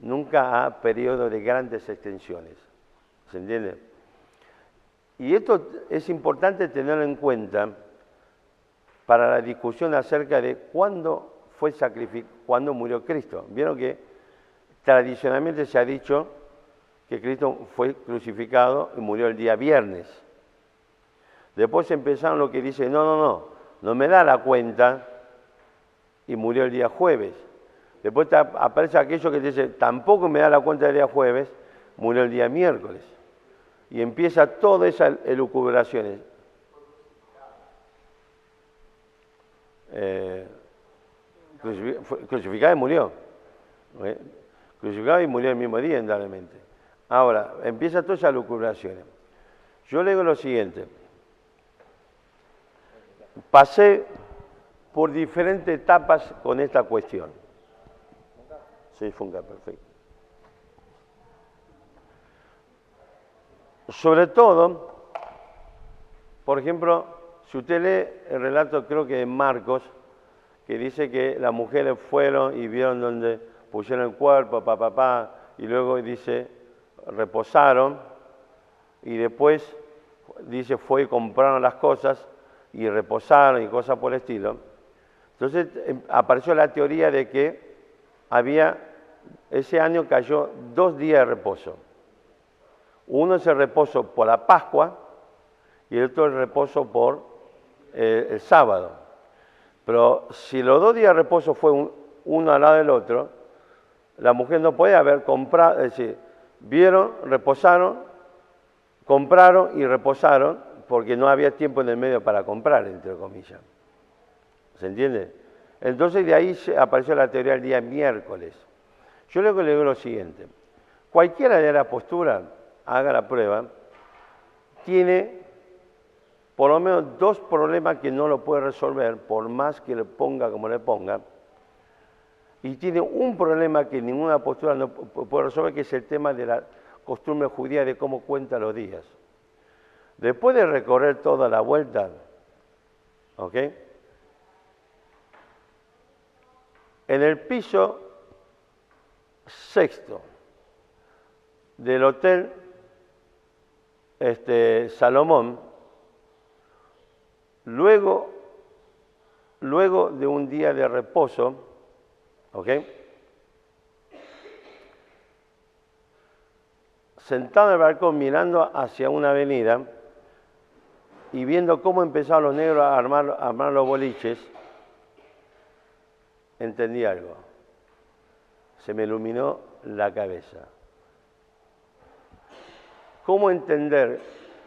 nunca a periodos de grandes extensiones. ¿Se entiende? Y esto es importante tenerlo en cuenta para la discusión acerca de cuándo cuándo murió Cristo. Vieron que tradicionalmente se ha dicho que Cristo fue crucificado y murió el día viernes. Después empezaron lo que dice, no me da la cuenta y murió el día jueves. Después aparece aquello que dice, tampoco me da la cuenta el día jueves, murió el día miércoles. Y empieza todas esas elucubraciones. Crucificado y murió. Crucificado y murió el mismo día, indudablemente. Ahora, empieza todas esas elucubraciones. Yo le digo lo siguiente. Pasé por diferentes etapas con esta cuestión. Sí, funca, perfecto. Sobre todo, por ejemplo, si usted lee el relato, creo que de Marcos, que dice que las mujeres fueron y vieron donde pusieron el cuerpo, y luego dice, reposaron, y después dice, fue y compraron las cosas, y reposaron, y cosas por el estilo. Entonces apareció la teoría de que ese año cayó 2 días de reposo. Uno es el reposo por la Pascua y el otro el reposo por el sábado. Pero si los 2 días de reposo fue uno al lado del otro, la mujer no podía haber comprado, es decir, vieron, reposaron, compraron y reposaron porque no había tiempo en el medio para comprar, entre comillas. ¿Se entiende? Entonces de ahí apareció la teoría del día miércoles. Yo le digo lo siguiente, cualquiera de las posturas, haga la prueba, tiene por lo menos 2 problemas que no lo puede resolver, por más que le ponga como le ponga, y tiene un problema que ninguna postura no puede resolver, que es el tema de la costumbre judía de cómo cuenta los días. Después de recorrer toda la vuelta, ¿ok? En el piso 6º del Hotel Salomón, luego de un día de reposo, ¿ok? Sentado en el balcón mirando hacia una avenida y viendo cómo empezaban los negros a armar los boliches, entendí algo. Se me iluminó la cabeza. ¿Cómo entender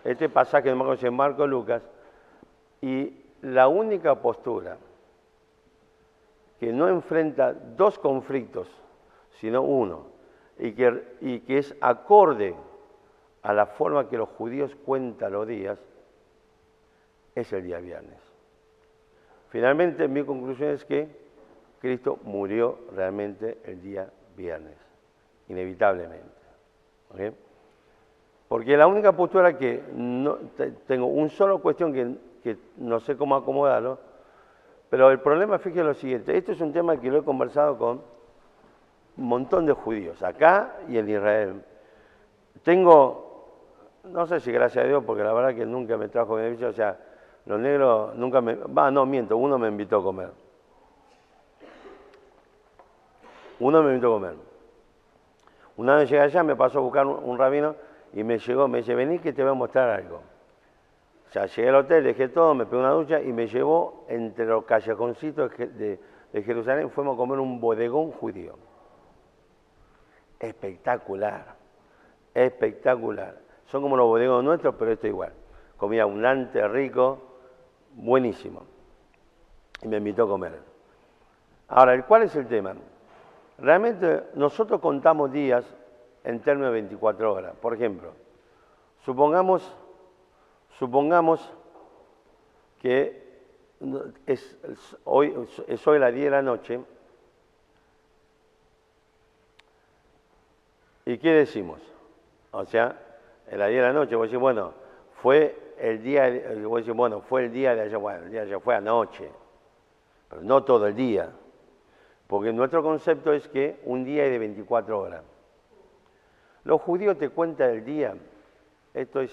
este pasaje de Marcos en Marcos Lucas? Y la única postura que no enfrenta 2 conflictos, sino uno, y que es acorde a la forma que los judíos cuentan los días, es el día viernes. Finalmente, mi conclusión es que Cristo murió realmente el día viernes, inevitablemente. ¿Okay? Porque la única postura que tengo una sola cuestión que no sé cómo acomodarlo, pero el problema, fíjense lo siguiente, esto es un tema que lo he conversado con un montón de judíos, acá y en Israel. No sé si gracias a Dios, porque la verdad que nunca me trajo beneficio, o sea, los negros nunca uno me invitó a comer. Una vez llegué allá, me pasó a buscar un rabino y me dice, vení que te voy a mostrar algo. O sea, llegué al hotel, dejé todo, me pegué una ducha y me llevó entre los callejoncitos de Jerusalén, fuimos a comer un bodegón judío. Espectacular. Son como los bodegones nuestros, pero esto igual. Comida abundante, rico, buenísimo. Y me invitó a comer. Ahora, ¿cuál es el tema? Realmente nosotros contamos días en términos de 24 horas. Por ejemplo, supongamos que es hoy las 10 de la noche. ¿Y qué decimos? O sea, en las 10 de la noche, vos decís, bueno, fue el día de ayer, bueno, el día de ayer fue anoche, pero no todo el día. porque nuestro concepto es que un día es de 24 horas. Los judíos te cuentan el día, esto es,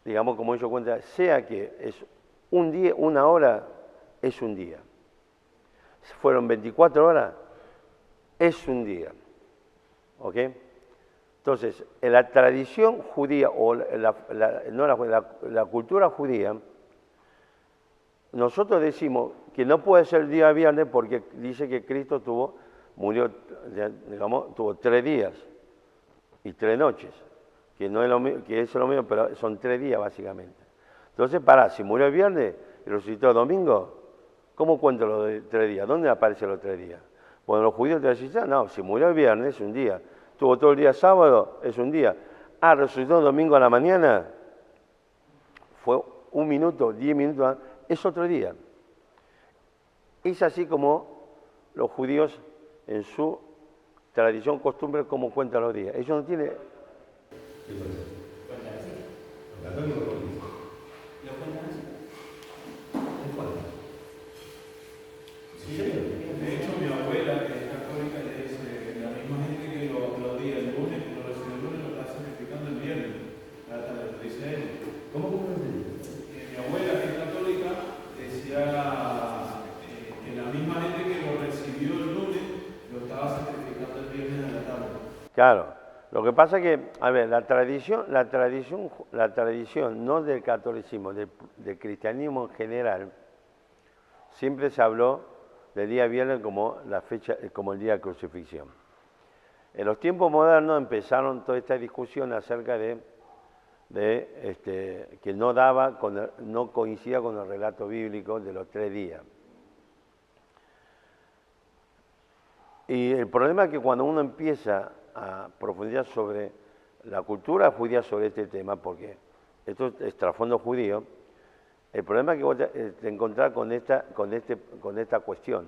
digamos como ellos cuentan, sea que es un día, una hora, es un día. Si fueron 24 horas, es un día. ¿Ok? Entonces, en la tradición judía, o la cultura judía, nosotros decimos que no puede ser el día viernes porque dice que Cristo murió, digamos, tuvo 3 días y 3 noches, que no es lo mismo, que es lo mismo, pero son 3 días básicamente. Entonces, si murió el viernes y resucitó el domingo, ¿cómo cuento los 3 días? ¿Dónde aparecen los 3 días? Bueno, los judíos te dicen, no, si murió el viernes es un día, tuvo todo el día sábado, es un día. Resucitó el domingo a la mañana, fue 1 minuto, 10 minutos, es otro día. Es así como los judíos en su tradición, costumbre, como cuentan los días. Ellos no tienen... Cuentan así. Los católicos lo dicen. Lo cuentan así. ¿Es cuánto? Sí, de hecho mi abuela, que es católica, le dice, la misma gente que los días, el lunes, que lo recibe el lunes, lo está sacrificando el viernes. Hasta le dice a él. ¿Cómo no entendí? Mi abuela, que es católica, decía que la misma gente que lo recibió el lunes, lo estaba sacrificando el viernes de la tarde. Claro, lo que pasa es que, a ver, la tradición no del catolicismo, del cristianismo en general, siempre se habló del día viernes como la fecha, como el día de crucifixión. En los tiempos modernos empezaron toda esta discusión acerca de que no coincidía con el relato bíblico de los 3 días. Y el problema es que cuando uno empieza a profundizar sobre la cultura judía sobre este tema, porque esto es trasfondo judío, el problema es que vos te encontrás con esta cuestión.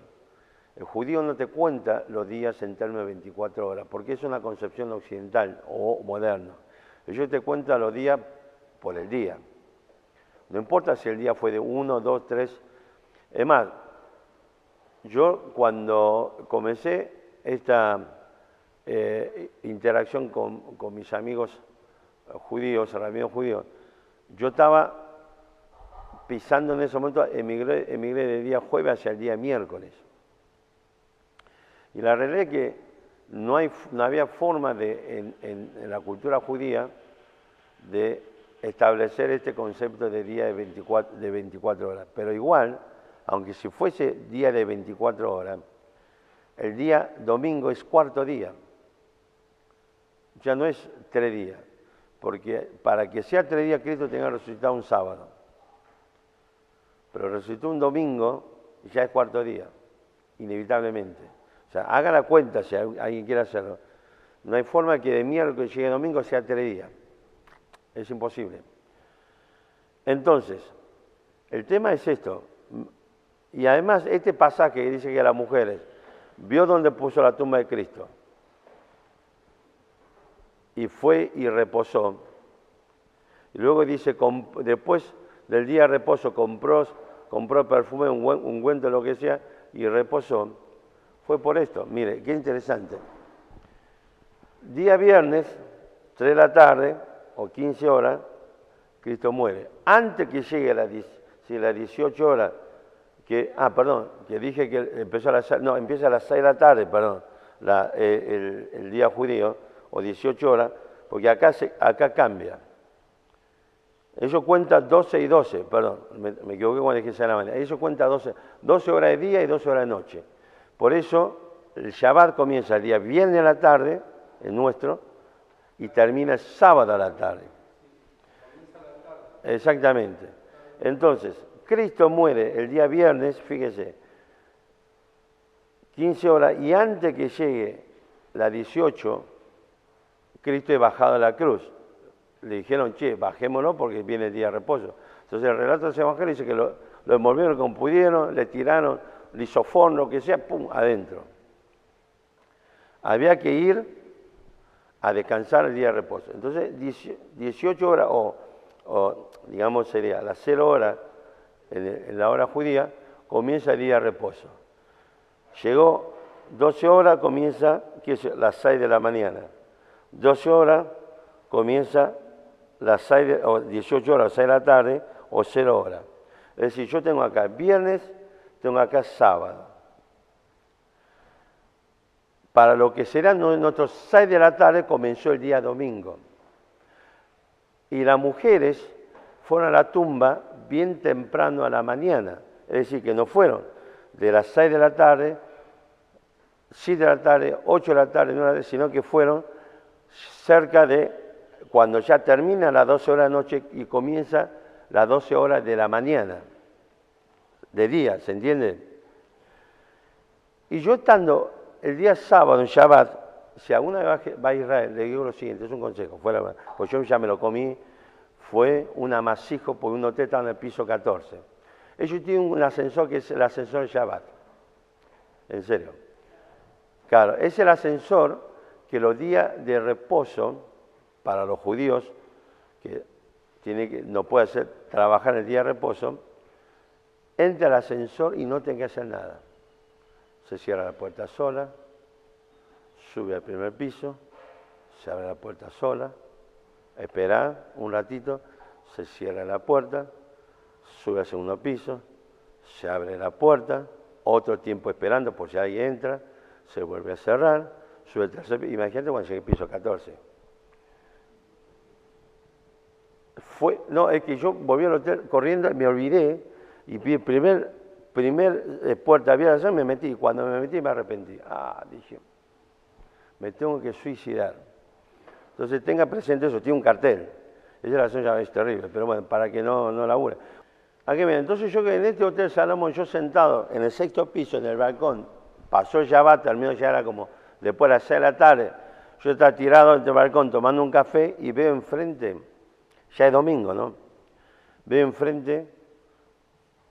El judío no te cuenta los días en términos de 24 horas, porque es una concepción occidental o moderna. Ellos te cuentan los días por el día. No importa si el día fue de 1, 2, 3. Es más, yo cuando comencé esta interacción con mis amigos judíos, rabíes judíos, yo estaba pisando en ese momento, emigré del día jueves hacia el día miércoles. Y la realidad es que no había forma en la cultura judía de establecer este concepto de día de 24 horas. Pero igual, aunque si fuese día de 24 horas, el día domingo es 4º día. Ya no es 3 días. Porque para que sea 3 días, Cristo tenga resucitado un sábado. Pero resucitó un domingo y ya es 4º día, inevitablemente. O sea, hagan la cuenta si alguien quiere hacerlo. No hay forma que de miércoles llegue a domingo sea 3 días. Es imposible. Entonces, el tema es esto. Y además, este pasaje que dice que las mujeres vio donde puso la tumba de Cristo y fue y reposó. Y luego dice, después del día de reposo compró perfume, ungüento, lo que sea, y reposó. Fue por esto. Mire, qué interesante. Día viernes, 3 de la tarde, o 15 horas, Cristo muere. Antes que llegue las 18 horas, que dije que empieza a las 6 de la tarde, el día judío, o 18 horas, porque acá cambia. Ellos cuentan 12 y 12, me equivoqué cuando dije 6 de la mañana. Ellos cuentan 12 horas de día y 12 horas de noche. Por eso el Shabbat comienza el día viernes a la tarde, el nuestro, y termina el sábado a la tarde. Exactamente. Entonces, Cristo muere el día viernes, fíjese, 15 horas, y antes que llegue la 18, Cristo es bajado a la cruz. Le dijeron, bajémonos porque viene el día de reposo. Entonces el relato de ese evangelio dice que lo envolvieron como pudieron, le tiraron lisofón, lo que sea, ¡pum!, adentro. Había que ir a descansar el día de reposo. Entonces 18 horas, o digamos sería a las 0 horas, en la hora judía, comienza el día de reposo. Llegó 12 horas, comienza las 6 de la mañana. 12 horas, comienza las 6 o 18 horas, 6 de la tarde, o 0 horas. Es decir, yo tengo acá viernes, tengo acá sábado. Para lo que serán nuestros 6 de la tarde comenzó el día domingo. Y las mujeres fueron a la tumba bien temprano a la mañana. Es decir, que no fueron de las 6 de la tarde, 7 de la tarde, 8 de la tarde, 9 de la tarde, sino que fueron cerca de cuando ya termina las 12 horas de la noche y comienza las 12 horas de la mañana, de día, ¿se entiende? Y yo estando el día sábado en Shabbat, si alguna vez va a Israel, le digo lo siguiente, es un consejo, pues yo ya me lo comí, fue un amasijo porque un hotel estaba en el piso 14. Ellos tienen un ascensor que es el ascensor de Shabbat, en serio. Claro, es el ascensor que los días de reposo para los judíos, que no puede hacer trabajar el día de reposo, entra al ascensor y no tiene que hacer nada. Se cierra la puerta sola, sube al primer piso, se abre la puerta sola, espera un ratito, se cierra la puerta, sube al segundo piso, se abre la puerta, otro tiempo esperando por si alguien entra, se vuelve a cerrar, sube el tercer piso. Imagínate cuando llegue al piso 14. Es que yo volví al hotel corriendo, me olvidé, y primer puerta abierta, me metí, y cuando me metí me arrepentí. Dije, me tengo que suicidar. Entonces tenga presente eso, tiene un cartel. Esa relación ya es terrible, pero bueno, para que no labure. Entonces yo que en este Hotel Salomón, yo sentado en el 6º piso, en el balcón, pasó el Shabbat, al menos ya era como después de las 6 de la tarde, yo estaba tirado en el balcón tomando un café y veo enfrente, ya es domingo, ¿no? Veo enfrente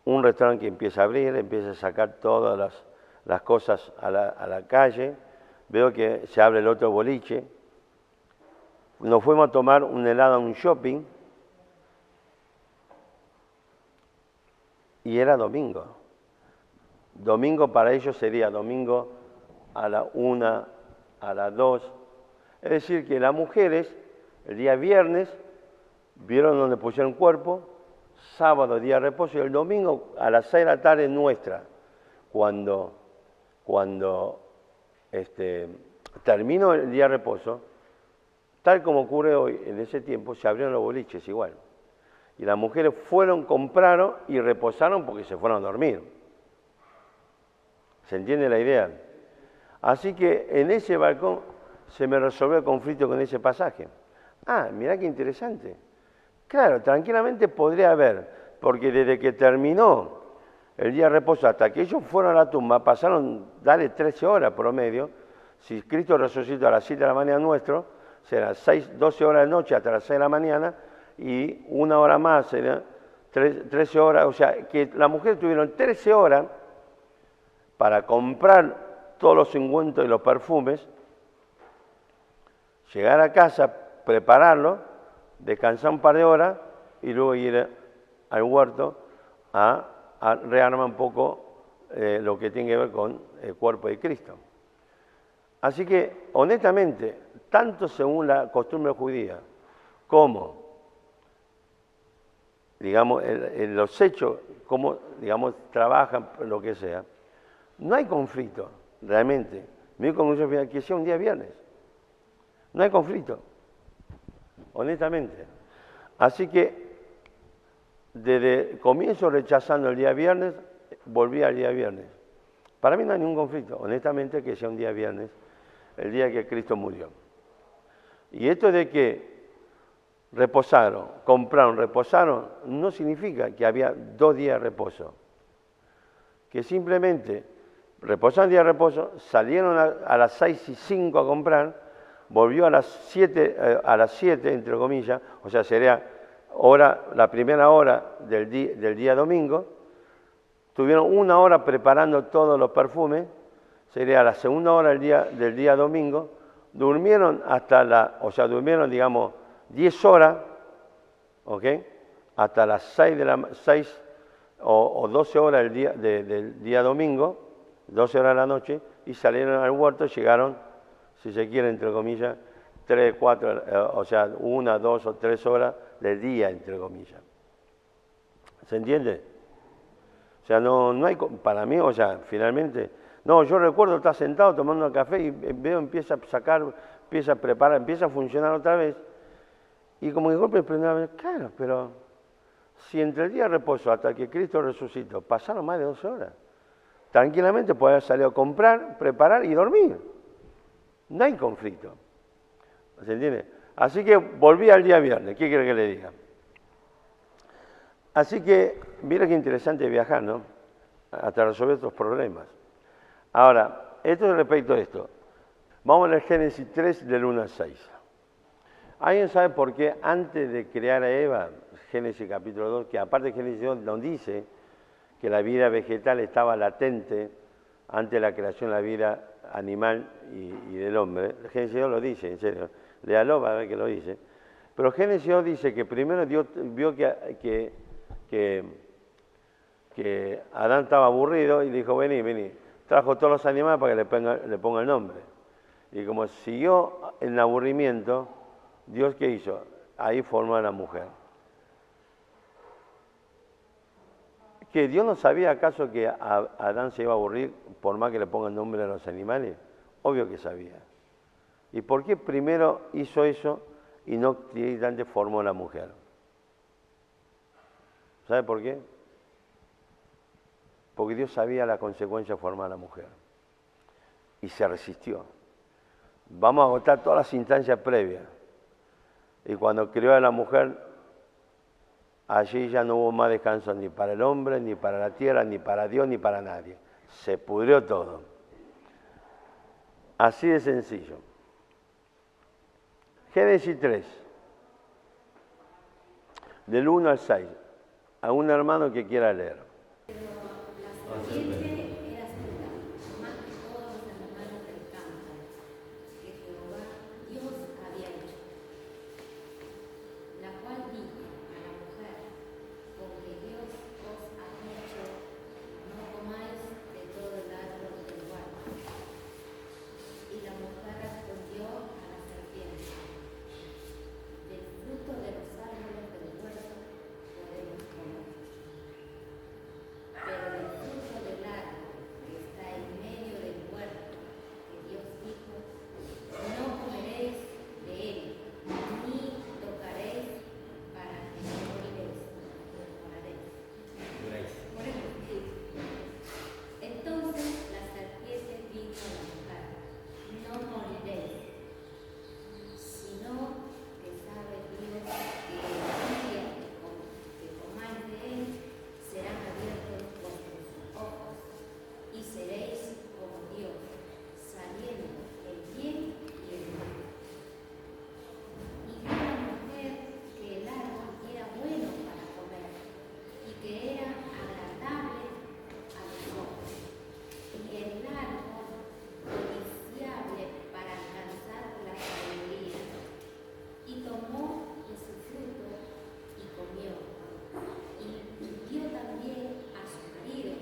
un restaurante que empieza a abrir, empieza a sacar todas las cosas a la calle, veo que se abre el otro boliche, nos fuimos a tomar un helado a un shopping y era domingo. Domingo para ellos sería domingo a la 1, a las 2. Es decir, que las mujeres el día viernes vieron donde pusieron cuerpo, sábado día de reposo y el domingo a las 6 de la tarde nuestra, cuando terminó el día de reposo, tal como ocurre hoy, en ese tiempo se abrieron los boliches igual. Y las mujeres fueron, compraron y reposaron porque se fueron a dormir. ¿Se entiende la idea? Así que en ese balcón se me resolvió el conflicto con ese pasaje. Mirá qué interesante. Claro, tranquilamente podría haber, porque desde que terminó el día de reposo hasta que ellos fueron a la tumba, pasaron, 13 horas promedio. Si Cristo resucitó a las 7 de la mañana nuestro, serán 12 horas de noche hasta las 6 de la mañana y 1 hora más, serán 13 horas. O sea, que las mujeres tuvieron 13 horas para comprar todos los ungüentos y los perfumes, llegar a casa, prepararlo, descansar un par de horas y luego ir al huerto a rearmar un poco lo que tiene que ver con el cuerpo de Cristo. Así que, honestamente, tanto según la costumbre judía como, digamos, en los hechos, como, digamos, trabajan, lo que sea, no hay conflicto, realmente. Mi conclusión final es que sea un día viernes. No hay conflicto, honestamente. Así que, desde comienzo rechazando el día viernes, volví al día viernes. Para mí no hay ningún conflicto, honestamente, que sea un día viernes, el día que Cristo murió. Y esto de que reposaron, no significa que había 2 días de reposo. Que simplemente reposaron el día de reposo, salieron a las 6:05 a comprar, volvió a las 7, entre comillas, o sea, sería la primera hora del día domingo, tuvieron 1 hora preparando todos los perfumes, sería la segunda hora del día domingo, durmieron durmieron, digamos, 10 horas, ¿ok? Hasta las 6 o 12 horas del día domingo, 12 horas de la noche, y salieron al huerto, llegaron, si se quiere, entre comillas, 3, 4, o sea, 1, 2 o 3 horas del día, entre comillas. ¿Se entiende? O sea, no hay, para mí, o sea, finalmente, no, yo recuerdo estar sentado tomando un café y veo, empieza a sacar, empieza a preparar, empieza a funcionar otra vez, y como de golpe prendí, claro, pero si entre el día de reposo hasta que Cristo resucitó pasaron más de 12 horas, tranquilamente puede haber salido a comprar, preparar y dormir. No hay conflicto. ¿Se entiende? Así que volví al día viernes, ¿qué quiere que le diga? Así que, mira qué interesante viajar, ¿no? Hasta resolver estos problemas. Ahora, esto es respecto a esto. Vamos a leer Génesis 3, del 1 al 6. ¿Alguien sabe por qué antes de crear a Eva, Génesis capítulo 2, que aparte de Génesis 2 nos dice que la vida vegetal estaba latente antes de la creación de la vida animal y del hombre? Génesis 2 lo dice, en serio. Léalo para ver que lo dice. Pero Génesis 2 dice que primero Dios vio que Adán estaba aburrido y dijo, vení. Trajo todos los animales para que le ponga el nombre. Y como siguió en aburrimiento, Dios, ¿qué hizo? Ahí formó a la mujer. ¿Que Dios no sabía acaso que Adán se iba a aburrir por más que le ponga el nombre a los animales? Obvio que sabía. ¿Y por qué primero hizo eso y no directamente formó a la mujer? ¿Sabe por qué? Porque Dios sabía la consecuencia de formar a la mujer. Y se resistió. Vamos a agotar todas las instancias previas. Y cuando creó a la mujer, allí ya no hubo más descanso ni para el hombre, ni para la tierra, ni para Dios, ni para nadie. Se pudrió todo. Así de sencillo. Génesis 3, del 1 al 6. A un hermano que quiera leer. La serpiente era astuta, más que todos los animales del campo que Jehová Dios había hecho, la cual dijo a la mujer, con que Dios os ha dicho, no comáis de todo el árbol del huerto. Y la mujer respondió a la serpiente, del fruto de los árboles del huerto podemos comer, pero del fruto del árbol que está en medio del huerto, que Dios dijo, no comeréis de él, ni tocaréis para que no moriréis. Por eso, entonces la serpiente dijo a la mujer, no moriréis, sino que sabe Dios que el día que comáis de él, serán abiertos vuestros ojos, y seréis como Dios, sabiendo el bien y el mal. Y vio la mujer que el árbol era bueno para comer, y que era agradable a los ojos, y el árbol codiciable para alcanzar la sabiduría. Y tomó de su fruto y comió, y dio también a su marido,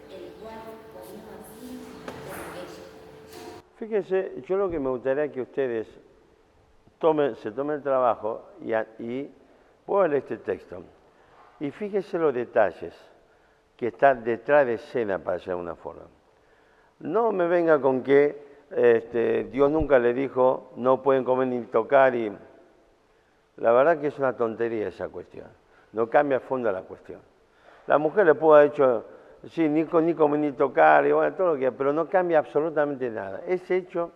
el cual comió así como ella. Fíjense, yo lo que me gustaría que ustedes se tomen el trabajo y puedan leer este texto. Y fíjense los detalles que están detrás de escena, para decirlo de alguna forma. No me venga con que Dios nunca le dijo, no pueden comer ni tocar, y la verdad que es una tontería esa cuestión. No cambia a fondo la cuestión. La mujer le pudo haber dicho, sí, ni comer ni tocar, y bueno, todo lo que, pero no cambia absolutamente nada. Ese hecho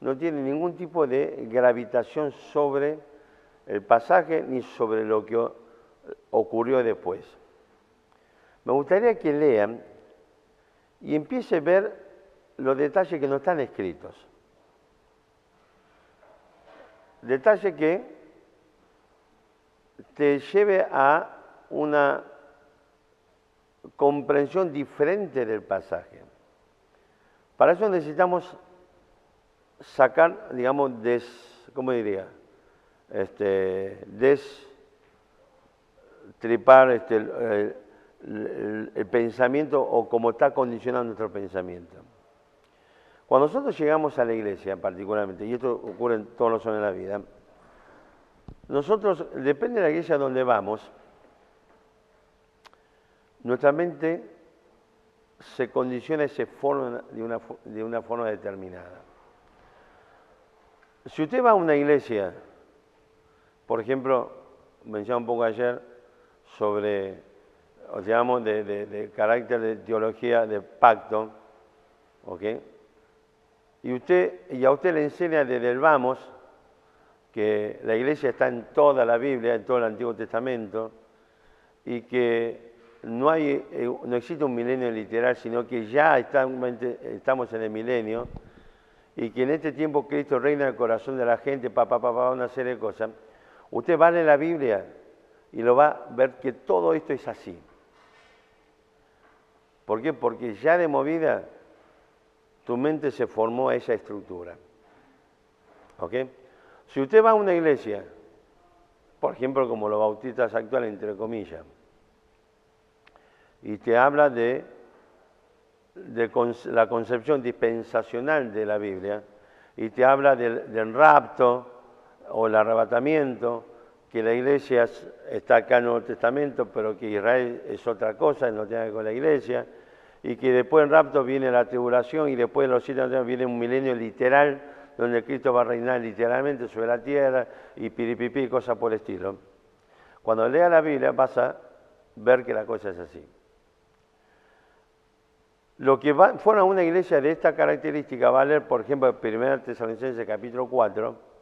no tiene ningún tipo de gravitación sobre el pasaje ni sobre lo que ocurrió después. Me gustaría que lean y empiece a ver los detalles que no están escritos. Detalle que te lleve a una comprensión diferente del pasaje. Para eso necesitamos sacar, digamos, ¿cómo diría? Destripar el pensamiento o cómo está condicionado nuestro pensamiento. Cuando nosotros llegamos a la iglesia particularmente, y esto ocurre en todos los años de la vida, nosotros, depende de la iglesia donde vamos, nuestra mente se condiciona y se forma de una forma determinada. Si usted va a una iglesia, por ejemplo, mencionaba un poco ayer sobre, o digamos, de carácter de teología de pacto, ¿ok? Y a usted le enseña desde el vamos que la iglesia está en toda la Biblia, en todo el Antiguo Testamento, y que no existe un milenio literal, sino que ya estamos en el milenio, y que en este tiempo Cristo reina en el corazón de la gente, una serie de cosas. Usted va a leer la Biblia y lo va a ver que todo esto es así. ¿Por qué? Porque ya de movida tu mente se formó a esa estructura. ¿Ok? Si usted va a una iglesia, por ejemplo, como los bautistas actuales, entre comillas, y te habla de la concepción dispensacional de la Biblia, y te habla del rapto o el arrebatamiento, que la iglesia está acá en el Nuevo Testamento, pero que Israel es otra cosa, no tiene que ver con la iglesia, y que después del rapto viene la tribulación, y después de los 7 años viene un milenio literal, donde Cristo va a reinar literalmente sobre la tierra, y piripipi, cosas por el estilo. Cuando lea la Biblia vas a ver que la cosa es así. Lo que fuera a una iglesia de esta característica va a leer, por ejemplo, 1 Tesalonicenses capítulo 4,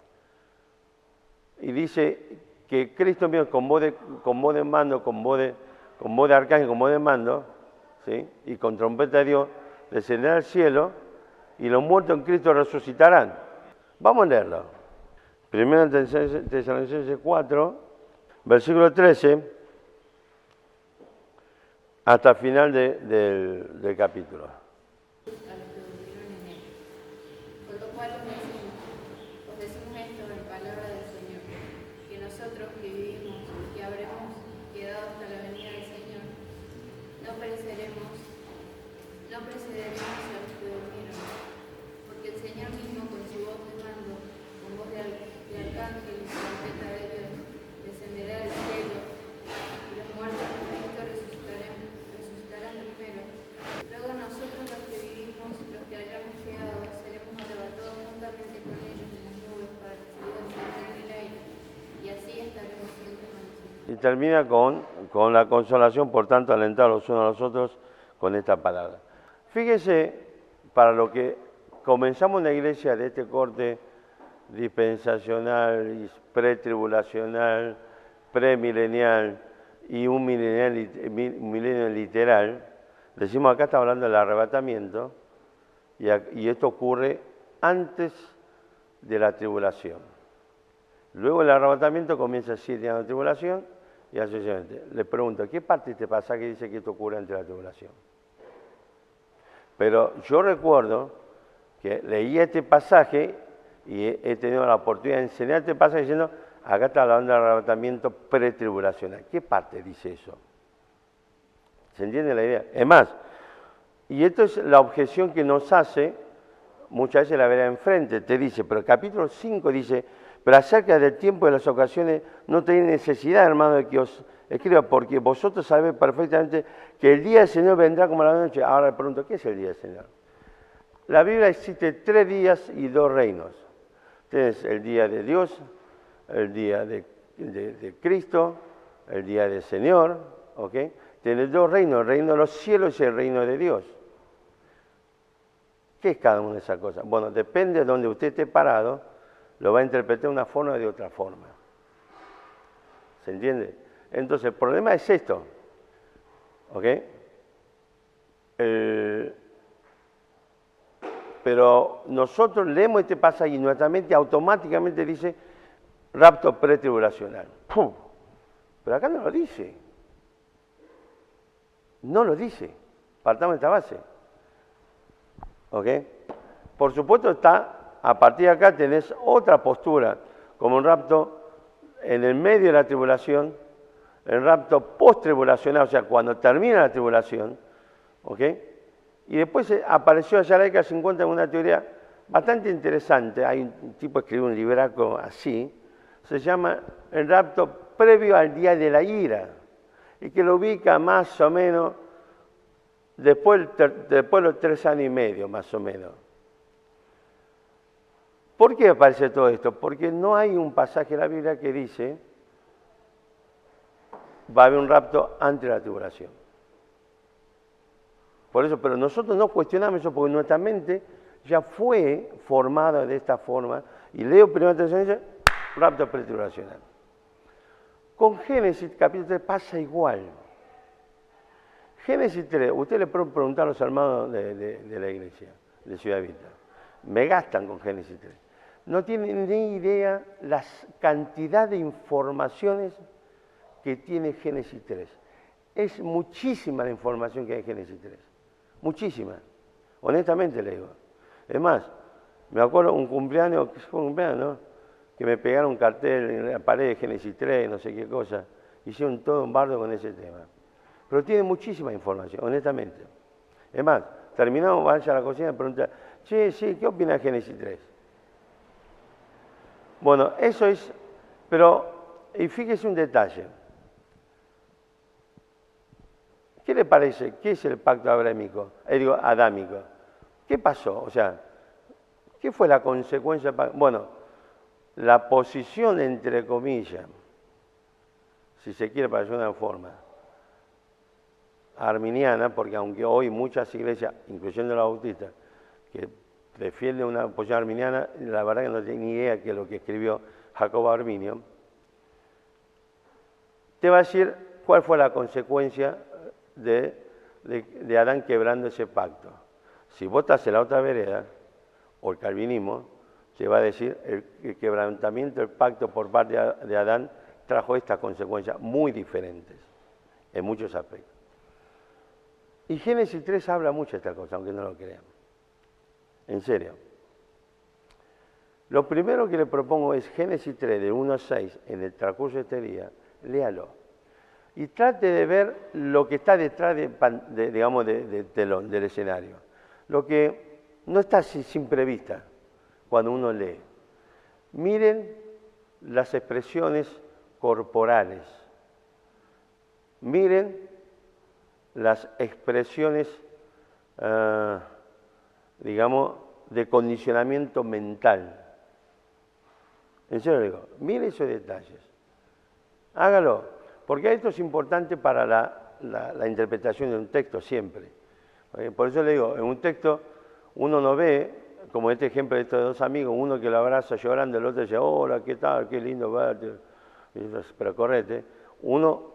y dice que Cristo mismo con voz de mando, con voz de arcángel, con voz de mando, ¿sí? Y con trompeta de Dios, descenderá al cielo, y los muertos en Cristo resucitarán. Vamos a leerlo. 1 Tesalonicenses 4, versículo 13, hasta el final del capítulo. A los que durmieron en él. Por lo cual os decimos esto en palabra del Señor, que nosotros que vivimos y que habremos quedado hasta la venida del Señor, no precederemos a los que durmieron, porque el Señor mismo con su voz de mando, con voz de arcángel y trompeta de Dios, descenderá del cielo, y los muertos en Cristo resucitarán primero. Luego nosotros los que vivimos, los que hayamos quedado, seremos arrebatados juntamente con ellos en las nubes para recibir al Señor en el aire, y así estaremos siempre con el Señor. Y termina con la consolación, por tanto, alentar los unos a los otros con esta palabra. Fíjese, para lo que comenzamos una iglesia de este corte dispensacional, pretribulacional, premilenial y un milenio literal, decimos acá está hablando del arrebatamiento, y esto ocurre antes de la tribulación. Luego el arrebatamiento comienza 7 años de tribulación, y así sucesivamente. Le pregunto, ¿qué parte de este pasaje dice que esto ocurre antes de la tribulación? Pero yo recuerdo que leí este pasaje y he tenido la oportunidad de enseñar este pasaje diciendo, acá está hablando del arrebatamiento pretribulacional. ¿Qué parte dice eso? ¿Se entiende la idea? Es más, y esto es la objeción que nos hace, muchas veces la verá enfrente, te dice, pero el capítulo 5 dice, pero acerca del tiempo de las ocasiones no tenéis necesidad, hermano, de que os escriba, porque vosotros sabéis perfectamente que el día del Señor vendrá como la noche. Ahora le pregunto, ¿qué es el día del Señor? La Biblia existe 3 días y 2 reinos. Tienes el día de Dios, el día de Cristo, el día del Señor, ¿ok? Tienes 2 reinos, el reino de los cielos y el reino de Dios. ¿Qué es cada una de esas cosas? Bueno, depende de donde usted esté parado, lo va a interpretar de una forma o de otra forma. ¿Se entiende? Entonces, el problema es esto, ¿ok? Pero nosotros leemos este pasaje y nuestra mente automáticamente dice rapto pretribulacional. ¡Pum! Pero acá no lo dice. No lo dice. Partamos de esta base. ¿Ok? Por supuesto está, a partir de acá tenés otra postura, como un rapto en el medio de la tribulación el rapto post-tribulacional, o sea, cuando termina la tribulación, ¿ok? Y después apareció allá en la década 50 una teoría bastante interesante. Hay un tipo que escribió un libraco así, se llama el rapto previo al día de la ira, y que lo ubica más o menos después de los 3 años y medio, más o menos. ¿Por qué aparece todo esto? Porque no hay un pasaje en la Biblia que dice va a haber un rapto antes de la tribulación. Por eso, pero nosotros no cuestionamos eso porque nuestra mente ya fue formada de esta forma. Y leo 1 Tesalonicenses, rapto pretribulacional. Con Génesis capítulo 3 pasa igual. Génesis 3, usted le puede preguntar a los hermanos de la iglesia, de Ciudad Vista. Me gastan con Génesis 3. No tienen ni idea la cantidad de informaciones que tiene Génesis 3. Es muchísima la información que hay en Génesis 3. Muchísima. Honestamente le digo. Es más, me acuerdo un cumpleaños, ¿no? Que me pegaron un cartel en la pared de Génesis 3, no sé qué cosa. Hicieron todo un bardo con ese tema. Pero tiene muchísima información, honestamente. Es más, terminamos, vaya a la cocina y pregunta, che, sí, ¿qué opina de Génesis 3? Bueno, eso es, pero, y fíjese un detalle. ¿Qué le parece? ¿Qué es el pacto adámico? Adámico. ¿Qué pasó? O sea, ¿qué fue la consecuencia? Bueno, la posición, entre comillas, si se quiere para decir de una forma, arminiana, porque aunque hoy muchas iglesias, incluyendo la bautista, que defienden una posición arminiana, la verdad que no tienen ni idea que lo que escribió Jacobo Arminio, te va a decir cuál fue la consecuencia de Adán quebrando ese pacto. Si vos estás en la otra vereda, o el calvinismo, te va a decir el quebrantamiento del pacto por parte de Adán trajo estas consecuencias muy diferentes en muchos aspectos. Y Génesis 3 habla mucho de esta cosa, aunque no lo crean. En serio. Lo primero que le propongo es Génesis 3, de 1 a 6, en el transcurso de este día, léalo. Y trate de ver lo que está detrás del telón, del escenario. Lo que no está así simple vista cuando uno lee. Miren las expresiones corporales. Miren las expresiones, de condicionamiento mental. En serio digo, mire esos detalles. Hágalo, porque esto es importante para la interpretación de un texto siempre. Por eso le digo, en un texto uno no ve, como este ejemplo de estos dos amigos, uno que lo abraza llorando, el otro dice, hola, ¿qué tal? Qué lindo verte. Pero correte. Uno,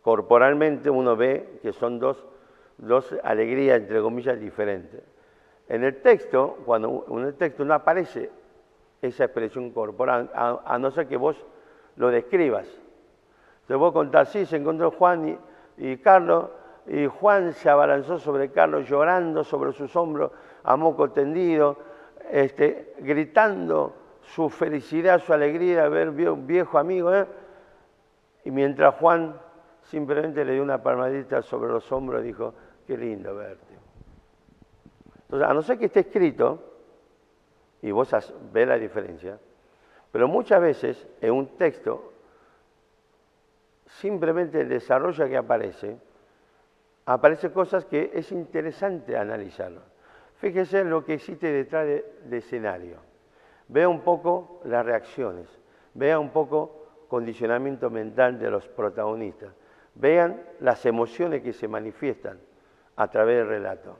corporalmente, uno ve que son dos alegrías, entre comillas, diferentes. En el texto, cuando en el texto no aparece esa expresión corporal, a no ser que vos lo describas. Te voy a contar, sí, se encontró Juan y Carlos, y Juan se abalanzó sobre Carlos llorando sobre sus hombros a moco tendido, gritando su felicidad, su alegría de ver un viejo amigo, y mientras Juan simplemente le dio una palmadita sobre los hombros y dijo, qué lindo verte. Entonces, a no ser que esté escrito, y vos ves la diferencia, pero muchas veces en un texto, simplemente el desarrollo que aparece cosas que es interesante analizarlo. Fíjese en lo que existe detrás de escenario. Vea un poco las reacciones, vea un poco condicionamiento mental de los protagonistas, vean las emociones que se manifiestan a través del relato.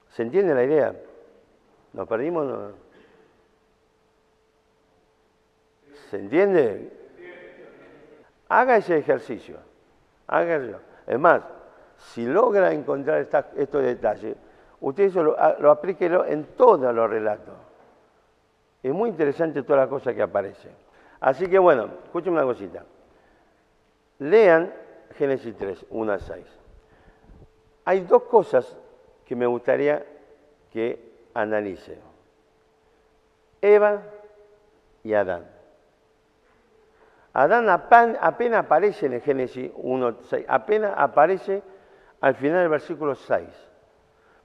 ¿Se entiende la idea? ¿Nos perdimos? ¿No? ¿Se entiende? Haga ese ejercicio, hágalo. Es más, si logra encontrar estos detalles, usted eso lo aplique en todos los relatos. Es muy interesante toda la cosa que aparece. Así que bueno, escúcheme una cosita. Lean Génesis 3, 1 a 6. Hay dos cosas que me gustaría que analice. Eva y Adán. Adán apenas aparece en el Génesis 1:6, apenas aparece al final del versículo 6.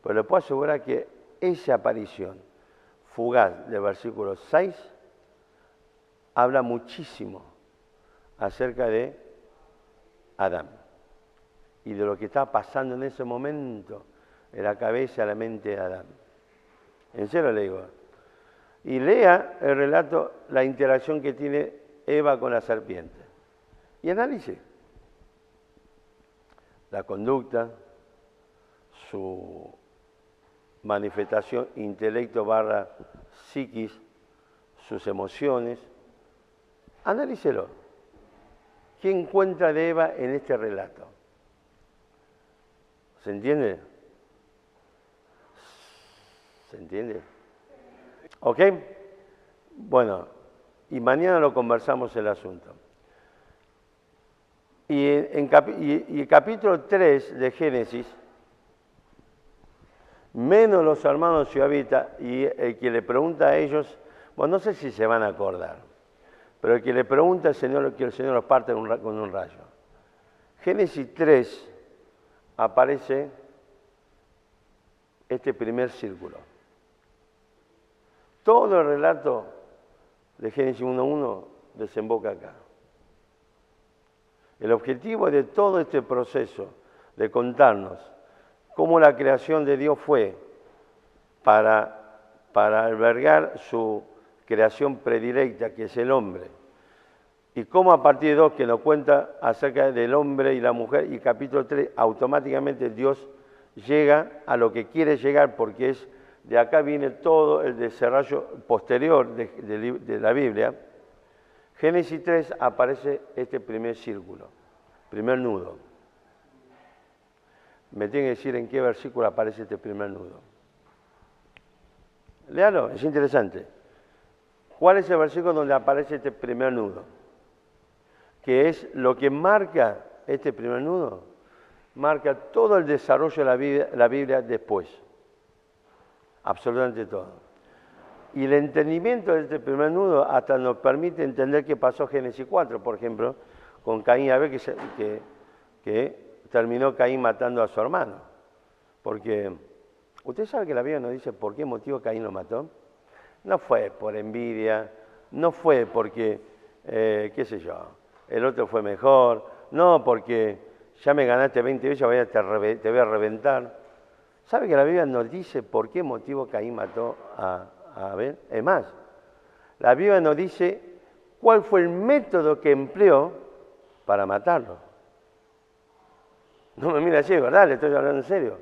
Pero le puedo asegurar que esa aparición fugaz del versículo 6 habla muchísimo acerca de Adán y de lo que está pasando en ese momento en la cabeza y la mente de Adán. En serio le digo. Y lea el relato, la interacción que tiene Eva con la serpiente. Y analice la conducta, su manifestación, intelecto / psiquis, sus emociones. Analícelo. ¿Qué encuentra de Eva en este relato? ¿Se entiende? ¿Se entiende? ¿Ok? Bueno, y mañana lo conversamos el asunto. Y el capítulo 3 de Génesis, menos los hermanos Ciudadita, y el que le pregunta a ellos, bueno, no sé si se van a acordar, pero el que le pregunta al Señor, que el Señor los parte con un rayo. Génesis 3 aparece este primer círculo. Todo el relato de Génesis 1:1 desemboca acá. El objetivo de todo este proceso de contarnos cómo la creación de Dios fue para albergar su creación predilecta, que es el hombre, y cómo a partir de 2 que nos cuenta acerca del hombre y la mujer, y capítulo 3, automáticamente Dios llega a lo que quiere llegar, porque es de acá viene todo el desarrollo posterior de la Biblia. Génesis 3 aparece este primer círculo, primer nudo. Me tiene que decir en qué versículo aparece este primer nudo. Léalo, es interesante. ¿Cuál es el versículo donde aparece este primer nudo? Que es lo que marca este primer nudo, marca todo el desarrollo de la Biblia después. Absolutamente todo. Y el entendimiento de este primer nudo hasta nos permite entender qué pasó en Génesis 4, por ejemplo, con Caín y Abel, que terminó Caín matando a su hermano. Porque, ¿usted sabe que la Biblia nos dice por qué motivo Caín lo mató? No fue por envidia, no fue porque, qué sé yo, el otro fue mejor, no porque ya me ganaste 20 veces, te voy a reventar. ¿Sabe que la Biblia nos dice por qué motivo Caín mató a Abel? Es más, la Biblia nos dice cuál fue el método que empleó para matarlo. No me mira así, ¿verdad? Le estoy hablando en serio.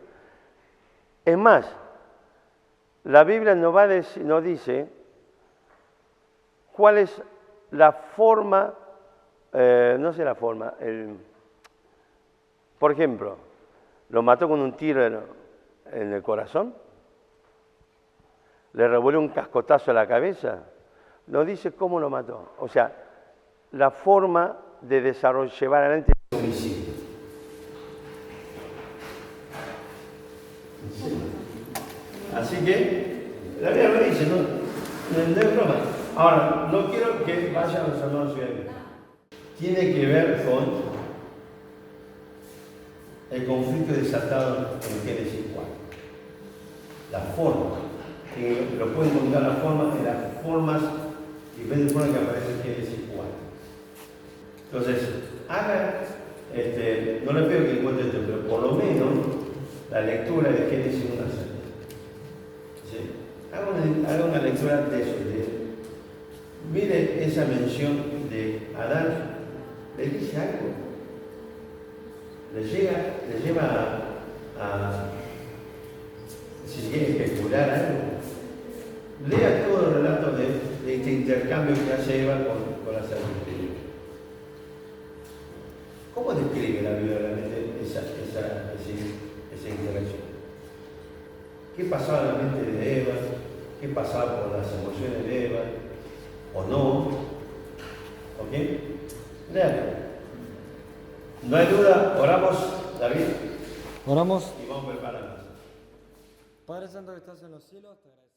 Es más, la Biblia nos dice cuál es la forma, no sé la forma, por ejemplo, lo mató con un tiro en el corazón, le revolvió un cascotazo a la cabeza, nos dice cómo lo mató. O sea, la forma de llevar adelante el homicidio. Así que, la Biblia lo dice, no es broma. Ahora, no quiero que vayan los hermanos ciudadanos. Tiene que ver con el conflicto desatado en Génesis 4. La forma, que lo pueden encontrar las formas, diferentes formas que aparecen en Génesis 4. Entonces, no le pido que encuentre esto, pero por lo menos la lectura de Génesis 1 a 6. ¿Sí? Haga una lectura de eso. Mire esa mención de Adán, le dice algo. Le lleva a si quiere especular algo. Lea todo el relato de este intercambio que hace Eva con la serpiente. ¿Cómo describe la Biblia realmente esa interacción? ¿Qué pasaba en la mente de Eva? ¿Qué pasaba por las emociones de Eva? ¿O no? ¿Ok? Léalo. No hay duda, oramos, David. Oramos. Y vamos preparando. Padre Santo que estás en los cielos, te agradecemos.